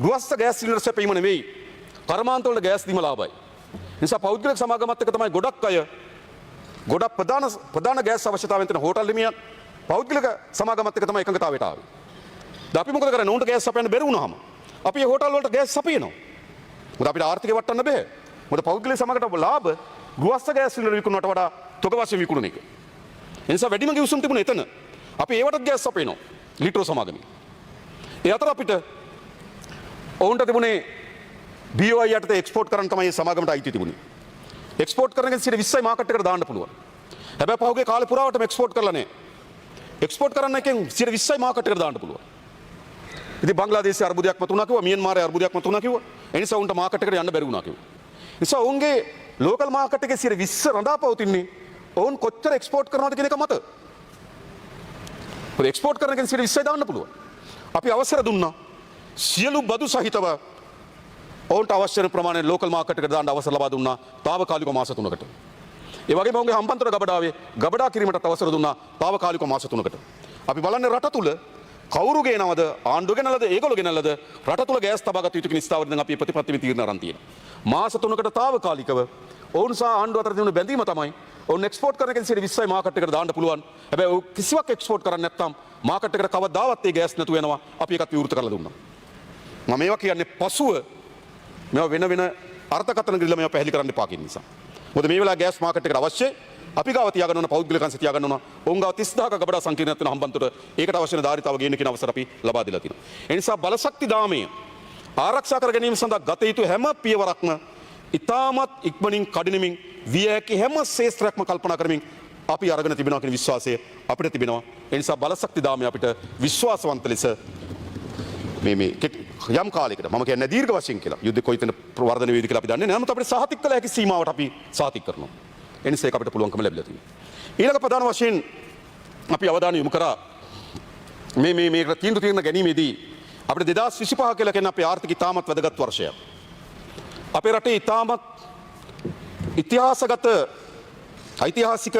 ගෘහස්ත ගෑස් සිලින්ඩර් සැපීම නෙවෙයි. කර්මාන්ත වල ගෑස් දීම ලාභයි. නිසා පෞද්ගලික සමාගමත් එක්ක තමයි ගොඩක් අය ගොඩක් ප්‍රධාන ගෑස් අවශ්‍යතාවයන් තියෙන හෝටල් හිමියන් පෞද්ගලික සමාගමත් එක්ක තමයි එකඟතාවයට ආවේ. දැන් අපි මොකද කරන්නේ? උන්ට ගෑස් සපයන්න බැරි වුණාම අපි මේ හෝටල් වලට ගෑස් සපයනවා. මොකද අපිට ආර්ථිකය වටන්න බෑ. මොකද පෞද්ගලික සමාගමකට ලාභ ගෘහස්ත ගෑස් සිලින්ඩර් විකුණනට වඩා තොග වශයෙන් විකුණන එක. ඒ නිසා වැඩිම ගිවිසුම් තිබුණේ එතන. අපි ඒවටත් ගෑස් සපයනවා. ලිට්‍රෝ සමාගමේ. ඒ අතර අපිට ඔවුන්ට තිබුණේ BOI යටතේ එක්ස්පෝර්ට් කරන්න තමයි සමාගමට අයිති තිබුණේ. එක්ස්පෝර්ට් කරන එක 20යි මාකට් එකට දාන්න පුළුවන්. හැබැයි පහුගිය කාලේ පුරාවටම එක්ස්පෝර්ට් කරලා නැහැ. එක්ස්පෝර්ට් කරන්න එකෙන් 20යි මාකට් එකට දාන්න පුළුවන්. ඉතින් බංග්ලාදේශයේ අර්බුදයක් මතුණා කිව්වා, මියන්මාරයේ අර්බුදයක් මතුණා කිව්වා. ඒ නිසා උන්ට මාකට් එකට යන්න බැරි වුණා කිව්වා. නිසා ඔවුන්ගේ ලෝකල් මාකට් එකේ 20 රඳා පවතින්නේ ඔවුන් කොච්චර එක්ස්පෝර්ට් කරනවද කියන එක මත. මොකද එක්ස්පෝර්ට් කරන එකෙන් 20යි දාන්න පුළුවන්. අපි අවසර දුන්නා සියලු බදු සහිතව ඔවුන්ට අවශ්‍ය වෙන ප්‍රමාණය ලෝකල් මාකට් එකට දාන්න අවසර ලබා දුන්නා తాවකාලික මාස 3කට. ඒ වගේම ඔවුන්ගේ හම්බන්තොට ගබඩාවේ ගබඩා කිරීමටත් අවසර දුන්නා తాවකාලික මාස 3කට. අපි බලන්නේ රට තුල කවුරු ගෙනවද ආණ්ඩුව ගෙනල්ලාද ඒගොල්ලෝ ගෙනල්ලාද රට තුල ගෑස් තබාගත යුතු කියන ස්ථාවර දැන් අපි ප්‍රතිපත්තියේ තීරණ අරන් තියෙනවා. මාස 3කට తాවකාලිකව ඔවුන් සහ ආණ්ඩුව අතර තියෙන බැඳීම තමයි ඔවුන් එක්ස්පෝර්ට් කරන එකෙන් 20යි මාකට් එකට දාන්න පුළුවන්. හැබැයි කිසිවක් එක්ස්පෝර්ට් කරන්නේ නැත්නම් මාකට් එකට කවදාවත් ඒ ගෑස් නැතු වෙනවා. අපි ඒකත් විවෘත කරලා දුන්නා. මම මේවා කියන්නේ පසුව මේවා වෙන වෙන අර්ථකථන ගිල්ල මේවා පැහැදිලි කරන්න එපා කියන නිසා. මොකද මේ වෙලාව ගෑස් මාකට් එකට අවශ්‍යයි. අපි ගාව තියාගන්න ඕන පෞද්ගලික අංශ තියාගන්න ඕන. ඔවුන් ගාව 30000ක ගබඩා සංකීර්ණයක් වෙන හම්බන්තොට ඒකට අවශ්‍ය වෙන ධාරිතාව ගේන්න කියන අවසර අපි ලබා දීලා තියෙනවා. ඒ නිසා බලශක්ති දාමය ආරක්ෂා කර ගැනීම සඳහා ගත යුතු හැම පියවරක්ම ඉතාමත් ඉක්මනින් කඩිනමින් විය හැකි හැම ශේෂ්ත්‍රයක්ම කල්පනා කරමින් අපි අරගෙන තිබෙනවා කියන විශ්වාසය අපිට තිබෙනවා. ඒ නිසා බලශක්ති දාමය අපිට විශ්වාසවන්ත ලෙස මේ යම් කාලයකට මම කියන්නේ දීර්ඝ වශයෙන් කියලා යුද්ධ කොයිතන ප්‍රවර්ධන වේවි කියලා අපි දන්නේ නැහැ. නමුත් අපිට සහතික කළ හැකි සීමාවට අපි සහතික කරනවා. ඒ නිසා ඒක අපිට පුළුවන්කම ලැබිලා තියෙනවා. ඊළඟ ප්‍රධාන වශයෙන් අපි අවධානය යොමු කරා මේකට තීන්දුව ගැනීමේදී අපිට 2025 කියලා කියන අපේ ආර්ථික ඉතාමත් වැදගත් වර්ෂයක්. අපේ රටේ ඉතාමත් ඓතිහාසික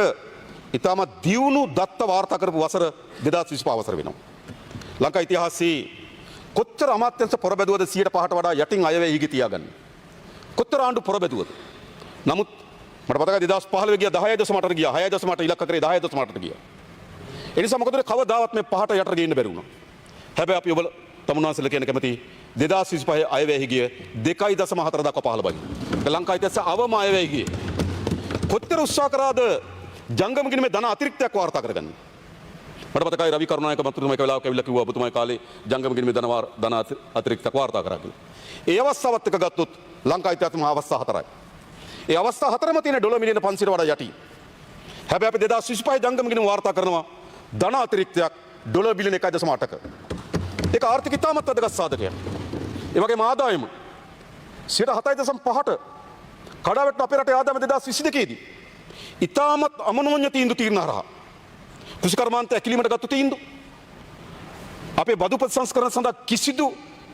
ඉතාමත් දියුණු දත්ත වාර්තා කරපු වසර 2025 වසර වෙනවා. ලංකා ඉතිහාසයේ කොච්චර අමාත්‍යංශ පොරබැදුවද 100%ට වඩා යටින් අයවැය හිගි තියාගන්න. කොච්චර ආණ්ඩු පොරබැදුවද. නමුත් මට මතකයි 2015 ගියා 10.8ට ගියා 6.8 ඉලක්ක කරේ 10.8ට ගියා. ඒ නිසා මොකද කවදාවත් මේ 5ට යටට ගේන්න බැරි වුණා. හැබැයි අපි ඔබ තමුන්වහන්සේලා කියන කැමති 2025 අයවැය හිගිය 2.4 දක්වා පහළ බයි. ලංකා ඉතිහාසයේ අවම අයවැය හිගිය. කොච්චර උත්සාහ කරාද ජංගම ගිණුමේ ධන අතිරික්තයක් වාර්තා කරගන්න. මට මතකයි රවි කරුණානායක මන්ත්‍රීතුමා එක වෙලාවක ඇවිල්ලා කිව්වා ඔබතුමායි කාලේ ජංගම ගිණුමේ ධන අතිරික්තයක් වාර්තා කරා කියලා. ඒ අවස්ථාවත් එක ගත්තොත් ලංකා ඉතිහාසයේ අවස්ථා 4යි. ඒ අවස්ථා 4ම තියෙන ඩොලර් මිලියන 500ට වඩා යටි. හැබැයි අපි 2025 ජංගම ගිණුම වාර්තා කරනවා ධන අතිරික්තයක් ඩොලර් බිලියන 1.8ක. ඒක ආර්ථික ඉතාමත් වැදගත් සාධකයක්. ඒ වගේම ආදායම 7.5ට කඩාවැටෙන අපේ රටේ ආදායම 2022 දී ඉතාමත් අමනෝන්‍ය තීන්දුව తీරන හරහා කෘෂිකර්මාන්ත ඇකිලීමට ගත්තු තීන්දුව අපේ බදු ප්‍රතිසංස්කරණ සඳහා කිසිදු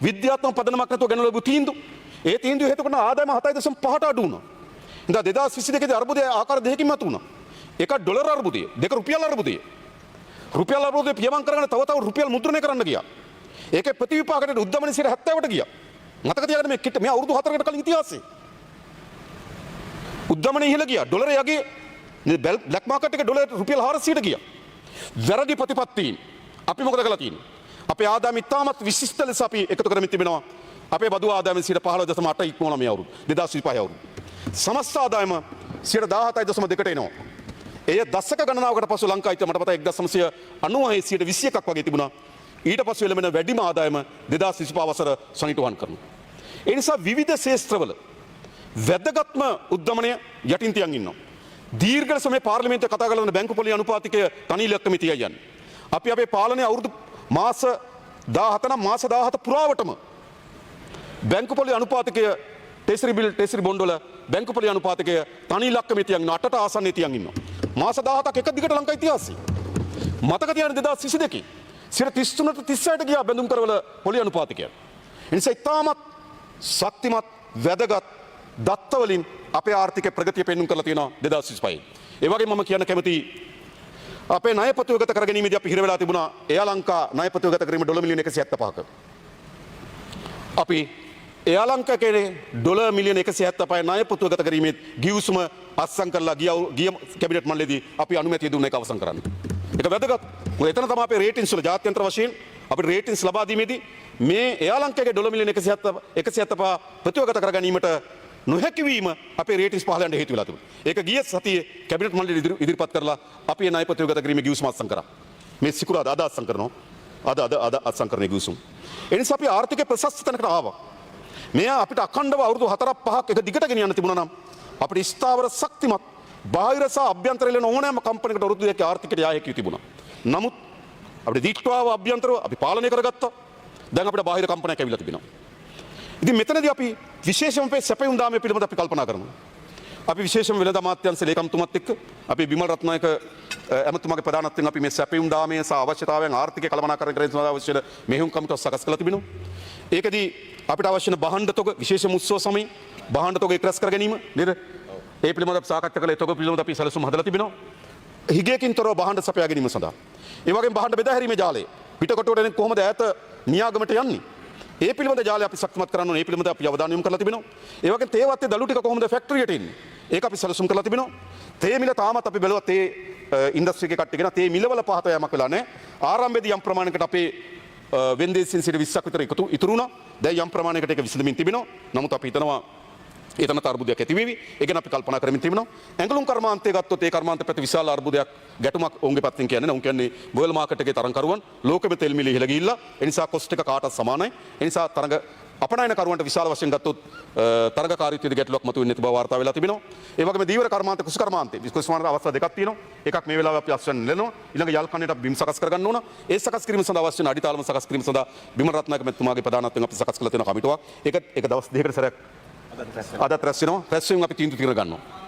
විද්‍යාත්මක පදනමක් නැතුව ගෙනල්ලා ලැබු තීන්දුව. ඒ තීන්දුව හේතු කරන ආදායම 7.5ට අඩු වුණා. ඉතින් 2022 දී අර්බුදය ආකාර දෙකකින් මතුවුණා. එක ඩොලර් අර්බුදය, දෙක රුපියල් අර්බුදය. රුපියල් අර්බුදය පියමන් කරගෙන තව රුපියල් මුද්‍රණය කරන්න ගියා. ඒකේ ප්‍රතිවිපාකයට උද්දමනයේ 70ට ගියා. මතක තියාගන්න මේ අවුරුදු 4කට කලින් ඉතිහාසයේ. උද්දමනයේ ඉහළ ගියා. ඩොලරේ යගේ බ්ලැක් මාකට් එකේ ඩොලර් රුපියල් 400ට ගියා. වැරදි ප්‍රතිපත්තීන් අපි මොකද කරලා තියෙන්නේ? අපේ ආදායම ඉතාමත් විශිෂ්ට ලෙස අපි එකතු කරමින් තිබෙනවා. අපේ බදු ආදායම 15.8 ඉක්මවන මේ අවුරුදු 2025 අවුරුදු. සමස්ත ආදායම 17.2ට එනවා. එය දශක ගණනාවකට පසු ලංකාව මට මතකයි 1996 21ක් වගේ තිබුණා. ඊට පස්සේ ලැබෙන වැඩිම ආදායම 2025 වසර සනිටුහන් කරනවා. ඒ නිසා විවිධ ශේෂ්ත්‍රවල වැදගත්ම උද්දමනය යටින් තියන් ඉන්නවා. දීර්ඝ ලෙස මේ පාර්ලිමේන්තුවේ කතා කරන බැංකු පොලිය අනුපාතිකය තනි ඉලක්කම තියයි යන්නේ. අපි අපේ පාලනයේ අවුරුදු මාස 17 නම් මාස 17 පුරාවටම බැංකු පොලිය අනුපාතිකය ටෙසරි බොන්ඩ් වල බැංකු පොලිය අනුපාතිකය තනි ඉලක්කම තියන් ඉන්නවා. 8ට ආසන්නයේ තියන් ඉන්නවා. මාස 17ක් එක දිගට ලංකා ඉතිහාසයේ. මතක තියාගන්න 2022 33ට 36ට ගියා බැඳුම් කරවල පොලිය අනුපාතිකය. එනිසා ඉතාමත් ශක්තිමත් වැදගත් දත්ත වලින් අපේ ආර්ථික ප්‍රගතිය පෙන්වන්න කරලා තියෙනවා 2025. ඒ වගේම මම කියන්න කැමතියි අපේ ණය ප්‍රතිවගත කර ගැනීමේදී අපි හිර වෙලා තිබුණා එයා ලංකා ණය ප්‍රතිවගත කිරීම ඩොලර් මිලියන 175ක. අපි එයා ලංකාවේ ඩොලර් මිලියන 175 ණය ප්‍රතිවගත කිරීමේ ගිවිසුම අත්සන් කරලා ගිය කැබිනට් මණ්ඩලයේදී අපි අනුමැතිය දුන්න එක අවසන් කරන්න. ඒක වැදගත්. මොකද එතන තමයි අපේ රේටින්ස් වල ජාත්‍යන්තර වශයෙන් අපිට රේටින්ස් ලබා දීමේදී මේ එයා ලංකාවේ ඩොලර් මිලියන 175 ප්‍රතිවගත කර ගැනීමට නොහැකිවීම අපේ රේටින්ස් පහළ යන්න හේතු වෙලා තිබුණා. ඒක ගිය සතියේ කැබිනට් මණ්ඩලය ඉදිරිපත් කරලා අපි ඒ ණය ප්‍රතිවගත කිරීමේ ගිවිසුම අත්සන් කරා. මේ සිකුරාදා අද අත්සන් කරනවා. අද අත්සන් කරන ගිවිසුම. ඒ නිසා අපි ආර්ථික ප්‍රශස්ත තැනකට ආවා. මෙයා අපිට අඛණ්ඩව අවුරුදු 4-5ක් එක දිගට ගෙනියන්න තිබුණා නම් අපිට ස්ථාවර ශක්තිමත් බාහිර සහ අභ්‍යන්තරයෙන් එන ඕනෑම කම්පැනිකට අවුරුදු දෙකක ආර්ථිකයට යා හැකියි තිබුණා. නමුත් අපිට දීක්ෂාව අභ්‍යන්තරව අපි පාලනය කරගත්තා. දැන් අපිට බාහිර කම්පනයක් ඇවිල්ලා තිබෙනවා. ඉතින් මෙතනදී අපි විශේෂම අපේ සැපයුම් දාමය පිළිබඳව අපි කල්පනා කරනවා. අපි විශේෂම වෙළඳ අමාත්‍යාංශ ලේකම්තුමත් එක්ක අපි බිමල් රත්නායක ඇමතුමාගේ ප්‍රධානත්වයෙන් අපි මේ සැපයුම් දාමය සහ අවශ්‍යතාවයන් ආර්ථිකය කළමනාකරණය කිරීම සඳහා අවශ්‍ය මෙහෙයුම් කමිටුවක් සකස් කරලා තිබෙනවා. ඒකදී අපිට අවශ්‍ය වෙන භාණ්ඩ තොග විශේෂම උත්සව සමයේ භාණ්ඩ තොග එක් රැස් කර ගැනීම නේද? ඒ පිළිබඳව අපි සාකච්ඡා කළා. ඒ තොග පිළිබඳව අපි සැලසුම් හදලා තිබෙනවා. හිගයකින් තොරව භාණ්ඩ සපයා ගැනීම සඳහා. ඒ වගේම භාණ්ඩ බෙදා හැරීමේ ජාලය පිටකොටුවට එන්නේ කොහොමද ඈත නියාගමට යන්නේ? ඒ පිළිබඳ ජාලය අපි ශක්තිමත් කරන්න ඕනේ. ඒ පිළිබඳ අපි අවධානය යොමු කරලා තිබෙනවා. ඒ වගේම තේ වත්තේ දළු ටික කොහොමද ෆැක්ටරියට එන්නේ? ඒක අපි සැලසුම් කරලා තිබෙනවා. තේ මිල තාමත් අපි බැලුවා තේ ඉන්ඩස්ට්‍රි එකේ කට්ටිය කියන තේ මිලවල පහත යෑමක් වෙලා නැහැ. ආරම්භයේදී යම් ප්‍රමාණයකට අපේ වෙන්දේසින් සිට 20ක් විතර ඉතුරු වුණා. දැන් යම් ප්‍රමාණයකට ඒක විසඳමින් තිබෙනවා. නමුත් අපි හිතනවා ඒතන අර්බුදයක් ඇති වෙවි. ඒ ගැන අපි කල්පනා කරමින් තිබෙනවා. ඇඟලුම් කර්මාන්තය ගත්තොත් ඒ කර්මාන්ත පැත්තේ විශාල අර්බුදයක් ගැටුමක් ඔවුන්ගේ පැත්තෙන් කියන්නේ නැහැ. උන් කියන්නේ වර්ල්ඩ් මාකට් එකේ තරඟකරුවන් ලෝකෙම තෙල් මිල ඉහළ ගිහිල්ලා ඒ නිසා කොස්ට් එක කාටත් සමානයි. ඒ නිසා තරඟ අපනයනකරුවන්ට විශාල වශයෙන් ගත්තොත් තරගකාරීත්වයේ ගැටලුවක් මතුවෙන්නේ නැති බව වාර්තා වෙලා තිබෙනවා. ඒ වගේම දීවර කර්මාන්ත කුසු කර්මාන්තේ විශ්වස්මාන අවස්ථා දෙකක් තියෙනවා. එකක් මේ වෙලාවේ අපි අස්වැන්න නෙලනවා. ඊළඟ යල් කන්නේට බිම් සකස් කරගන්න ඕන. ඒ සකස් කිරීම සඳහා අවශ්‍ය වන අඩිතාලම සකස් කිරීම සඳහා බිමල රත්නායක මැතිතුමාගේ ප්‍රධානත්වයෙන් අපි සකස් කළ තියෙන කමිටුවක්. ඒක දවස් දෙකකට සැරයක් අදත් රැස් වෙනවා. රැස් වීම අපි තීන්දුව తీර ගන්නවා.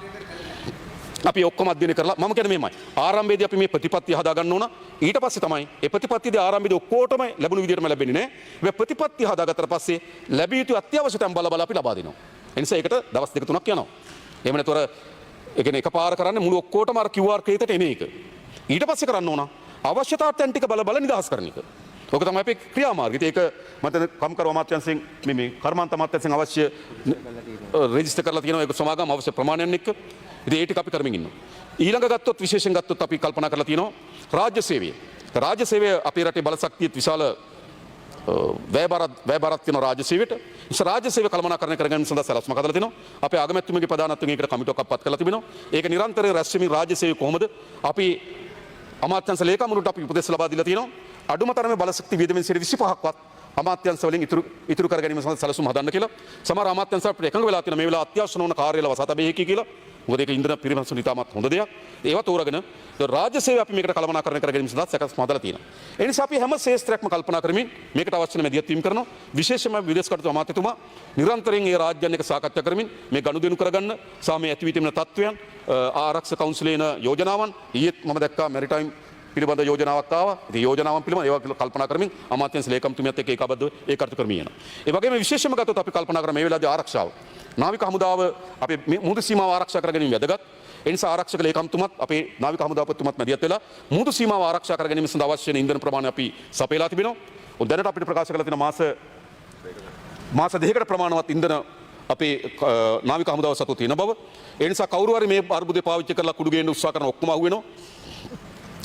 අපි ඔක්කොම අධ්‍යයනය කරලා මම කියන්නේ මේමයි. ආරම්භයේදී අපි මේ ප්‍රතිපත්තිය හදා ගන්න ඕන. ඊට පස්සේ තමයි ඒ ප්‍රතිපත්තියේදී ආරම්භයේදී ඔක්කොටම ලැබුණු විදිහටම ලැබෙන්නේ නැහැ. මේ ප්‍රතිපත්තිය හදාගත්තට පස්සේ ලැබිය යුතු අත්‍යවශ්‍ය තැන් බල අපි ලබා දෙනවා. ඒ නිසා ඒකට දවස් දෙක තුනක් යනවා. එහෙම නැතොර ඒ කියන්නේ එකපාර කරන්නේ මුළු ඔක්කොටම අර QR ක්‍රේතට එන එක. ඊට පස්සේ කරන්න ඕන අවශ්‍යතාව තැන් ටික බල නිදහස් කරන එක. ඔක තමයි අපේ ක්‍රියාමාර්ගය. ඒක මත කම්කරු අමාත්‍යාංශයෙන් මේ කර්මාන්ත අමාත්‍යාංශයෙන් අවශ්‍ය රෙජිස්ටර් කරලා තියෙනවා. ඒක සමාගම් අවශ්‍ය ප්‍රමාණයන් එක්ක. ඉතින් ඒ ටික අපි කරමින් ඉන්නවා. ඊළඟ ගත්තොත් විශේෂයෙන් ගත්තොත් අපි කල්පනා කරලා තියෙනවා රාජ්‍ය සේවය. රාජ්‍ය සේවය අපේ රටේ බලශක්තියත් විශාල වැයබරක් තියෙන රාජ්‍ය සේවයට. ඒ රාජ්‍ය සේවය කළමනාකරණය කරගැනීම සඳහා සැලැස්ම හදලා තිනවා. අපේ අගමැතිතුමගේ ප්‍රධානත්වයෙන් ඒකට කමිටුවක් අපත් කරලා තිබෙනවා. ඒක නිරන්තරයෙන් රැස් වෙමින් රාජ්‍ය සේවය කොහොමද අපි අමාත්‍යාංශ ලේකම්වරුන්ට අපි උපදෙස් ලබා දීලා තියෙනවා. අඩුම තරමේ බලශක්ති වියදමෙන් 25%ක්වත් අමාත්‍යාංශ වලින් ඉතුරු කර ගැනීම සඳහා සැලසුම් හදන්න කියලා. සමහර අමාත්‍යාංශ අපිට එකඟ වෙලා තියෙනවා මේ වෙලාව අත්‍යවශ්‍ය නොවන කාර්යාල වසා තැබිය හැකි කියලා. මොකද ඒක ඉන්ධන පිරිමැසුම් ඉතාමත් හොඳ දෙයක්. ඒවා තෝරගෙන රාජ්‍ය සේවය අපි මේකට කළමනාකරණය කර ගැනීම සඳහා සැකස්ම හදලා තියෙනවා. ඒ නිසා අපි හැම ශේෂ්ත්‍රයක්ම කල්පනා කරමින් මේකට අවශ්‍ය වෙන මැදිහත් වීම කරනවා. විශේෂයෙන්ම විදේශ කටයුතු අමාත්‍යතුමා නිරන්තරයෙන් ඒ රාජ්‍යයන් එක්ක සාකච්ඡා කරමින් මේ ගනුදෙනු කරගන්න සහ මේ ඇති වී තිබෙන තත්ත්වයන් ආරක්ෂක කවුන්සිලේන යෝජනාවන් ඊයේත් මම දැක්කා මැරිටයිම් පිළිබඳ යෝජනාවක් ආවා. ඉතින් යෝජනාවන් පිළිබඳ ඒවා කල්පනා කරමින් අමාත්‍යාංශ ලේකම්තුමියත් එක්ක ඒකාබද්ධව ඒ කටයුතු කරමින් යනවා. ඒ වගේම විශේෂයෙන්ම ගත්තොත් අපි කල්පනා කරා මේ වෙලාවේදී ආරක්ෂාව. නාවික හමුදාව අපේ මුහුදු සීමාව ආරක්ෂා කර ගැනීම වැදගත්. ඒ නිසා ආරක්ෂක ලේකම්තුමත් අපේ නාවික හමුදාපතිතුමත් මැදිහත් වෙලා මුහුදු සීමාව ආරක්ෂා කර ගැනීම සඳහා අවශ්‍ය වෙන ඉන්ධන ප්‍රමාණය අපි සපයලා තිබෙනවා. දැනට අපිට ප්‍රකාශ කරලා තියෙන මාස දෙකකට ප්‍රමාණවත් ඉන්ධන අපේ නාවික හමුදාව සතු තියෙන බව. ඒ නිසා කවුරු හරි මේ අර්බුදය පාවිච්චි කරලා කුඩු ගේන්න උත්සාහ කරන ඔක්කොම අහු වෙනවා.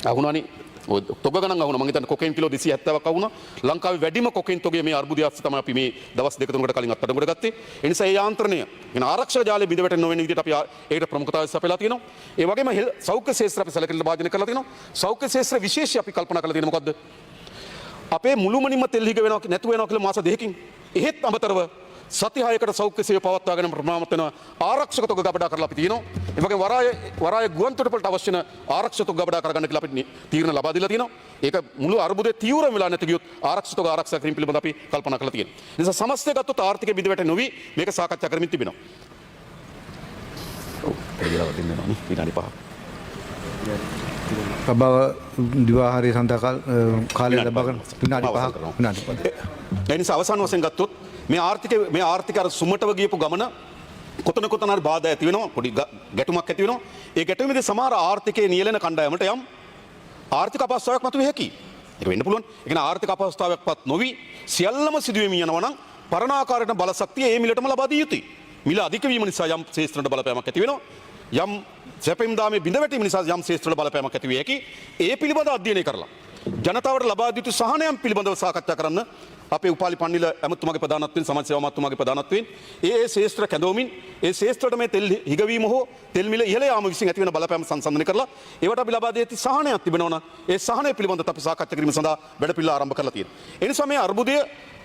අහුණානේ. ඔය තොග ගණන් අහුණා. මම හිතන්නේ කොකේන් කිලෝ 270ක් අහුණා. ලංකාවේ වැඩිම කොකේන් තොගය මේ අර්බුදය අස්සේ තමයි අපි මේ දවස් දෙක තුනකට කලින් අත්අඩංගුවට ගත්තේ. ඒ නිසා ඒ යාන්ත්‍රණය කියන ආරක්ෂක ජාලය බිඳ වැටෙන්න නොවන විදිහට අපි ඒකට ප්‍රමුඛතාවය සපයලා තියෙනවා. ඒ වගේම සෞඛ්‍ය ශාස්ත්‍ර අපි සැලකිලි භාජනය කරලා තියෙනවා. සෞඛ්‍ය ශාස්ත්‍ර විශේෂය අපි කල්පනා කරලා තියෙන මොකද්ද? අපේ මුළුමනින්ම තෙල් හිග වෙනවා නැතු වෙනවා කියලා මාස දෙකකින්. එහෙත් අමතරව සති 6කට සෞඛ්‍ය සේව පවත්වාගෙන ප්‍රමාණවත් වෙන ආරක්ෂක තොග ගබඩා කරලා අපි තියෙනවා. ඒ වගේම වරාය ගුවන්තොටුපළට අවශ්‍ය වෙන ආරක්ෂක තොග ගබඩා කරගන්න කියලා අපි තීරණ ලබා දීලා තියෙනවා. ඒක මුළු අර්බුදයේ තීව්‍රම වෙලා නැති ගියොත් ආරක්ෂක තොග ආරක්ෂා කිරීම පිළිබඳව අපි කල්පනා කරලා තියෙනවා. ඒ නිසා සමස්තය ගත්තොත් ආර්ථිකය බිඳ වැටෙන්නේ නොවි මේක සාකච්ඡා කරමින් තිබෙනවා. ඔව් ඒ වෙලාව තින්නවා නේ විනාඩි 5ක්. සභාව දිවාහාරය සඳහා කාලය ලබාගෙන විනාඩි 5ක් විනාඩි 5ක්. ඒ නිසා අවසාන වශයෙන් ගත්තොත් මේ ආර්ථික අර සුමටව ගියපු ගමන කොතන හරි බාධා ඇති වෙනවා, පොඩි ගැටුමක් ඇති වෙනවා. ඒ ගැටුමේදී සමහර ආර්ථිකයේ නියැලෙන කණ්ඩායමට යම් ආර්ථික අපහසුතාවයක් මතුවේ හැකි. ඒක වෙන්න පුළුවන්. ඒ කියන්නේ ආර්ථික අපහසුතාවයක්පත් නොවි සියල්ලම සිදුවෙමින් යනවා නම් පරණාකාරයට බලශක්තිය ඒ මිලටම ලබා දිය යුතුයි. මිල අධික වීම නිසා යම් ශේෂ්ත්‍රණට බලපෑමක් ඇති වෙනවා. යම් සැපෙම් දාමේ බිඳ වැටීම නිසා යම් ශේෂ්ත්‍රවල බලපෑමක් ඇති විය හැකි. ඒ පිළිබඳව අධ්‍යයනය කරලා ජනතාවට ලබා දිය යුතු සහනයන් පිළිබඳව සාකච්ඡා කරන්න අපේ උපාලි පන්නිල ඇමතුමාගේ ප්‍රධානත්වයෙන් සමාජ සේවා අමාත්‍යතුමාගේ ප්‍රධානත්වයෙන් ඒ ශේෂ්ත්‍ර කැඳවමින් ඒ ශේෂ්ත්‍රයට මේ තෙල් හිගවීම හෝ තෙල් මිල ඉහළ යාම විසින් ඇති වෙන බලපෑම සංසන්දනය කරලා ඒවට අපි ලබා දී ඇති සහනයක් තිබෙනවා නම් ඒ සහනය පිළිබඳව අපි සාකච්ඡා කිරීම සඳහා වැඩපිළිවෙළ ආරම්භ කරලා තියෙනවා. ඒ නිසා මේ අර්බුදය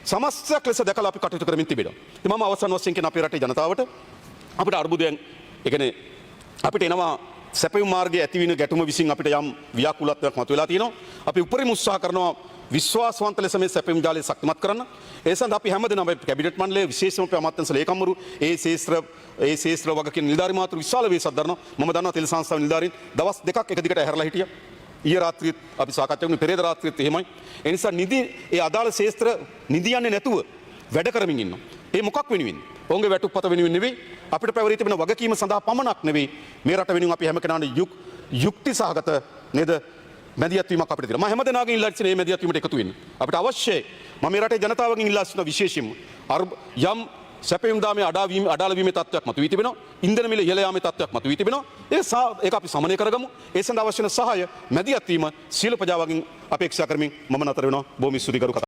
සමස්තයක් ලෙස දැකලා අපි කටයුතු කරමින් තිබෙනවා. ඉතින් මම අවසන් වශයෙන් කියන අපේ රටේ ජනතාවට අපිට අර්බුදයෙන් ඒ කියන්නේ අපිට එනවා සැපයුම් මාර්ගයේ ඇතිවෙන ගැටුම විසින් අපිට යම් ව්‍යාකූලත්වයක් මතුවලා තියෙනවා. අපි උපරිම උත්සාහ කරනවා විශ්වාසවන්ත ලෙස මේ සැපයුම් ජාලය ශක්තිමත් කරන්න. ඒ සඳහා අපි හැමදෙනාම කැබිනට් මණ්ඩලයේ විශේෂයෙන්ම අපේ අමාත්‍යාංශ ලේකම්වරු ඒ ශේෂ්ත්‍ර වගකීම් නිලධාරි මාතෘ විශාල වේසක් දරනවා. මම දන්නවා තෙල් සංස්ථාවේ නිලධාරීන් දවස් දෙකක් එක දිගට ඇහැරලා හිටියා. ඊයේ රාත්‍රියේත් අපි සාකච්ඡා වුණේ, පෙරේද රාත්‍රියේත් එහෙමයි. ඒ නිසා නිදි ඒ අදාළ ශේෂ්ත්‍ර නිදියන්නේ නැතුව වැඩ කරමින් ඉන්නවා. ඒ මොකක් වෙනුවෙන්ද? ඔවුන්ගේ වැටුප්පත වෙනුවෙන් නෙවෙයි, අපිට පැවරී තිබෙන වගකීම සඳහා පමණක් නෙවෙයි. මේ රට වෙනුවෙන් අපි හැම කෙනාට යුක්ති සහගත නේද මැදිහත් වීමක් අපිට තියෙනවා. මම හැම දෙනාගෙන් ඉල්ලා සිටින මේ මැදිහත් වීමට එකතු වෙන්න. අපිට අවශ්‍යයි. මම මේ රටේ ජනතාවගෙන් ඉල්ලා සිටින විශේෂයෙන්ම යම් සැපයුම් දාමේ අඩාල වීමේ තත්ත්වයක් මතුවී තිබෙනවා. ඉන්ධන මිල ඉහළ යාමේ තත්ත්වයක් මතුවී තිබෙනවා. ඒක අපි සමනය කරගමු. ඒ සඳහා අවශ්‍ය වන සහාය මැදිහත් වීම සීල ප්‍රජාවගෙන් අපේක්ෂා කරමින් මම නතර වෙනවා. බොහොම ස්තුතියි කරු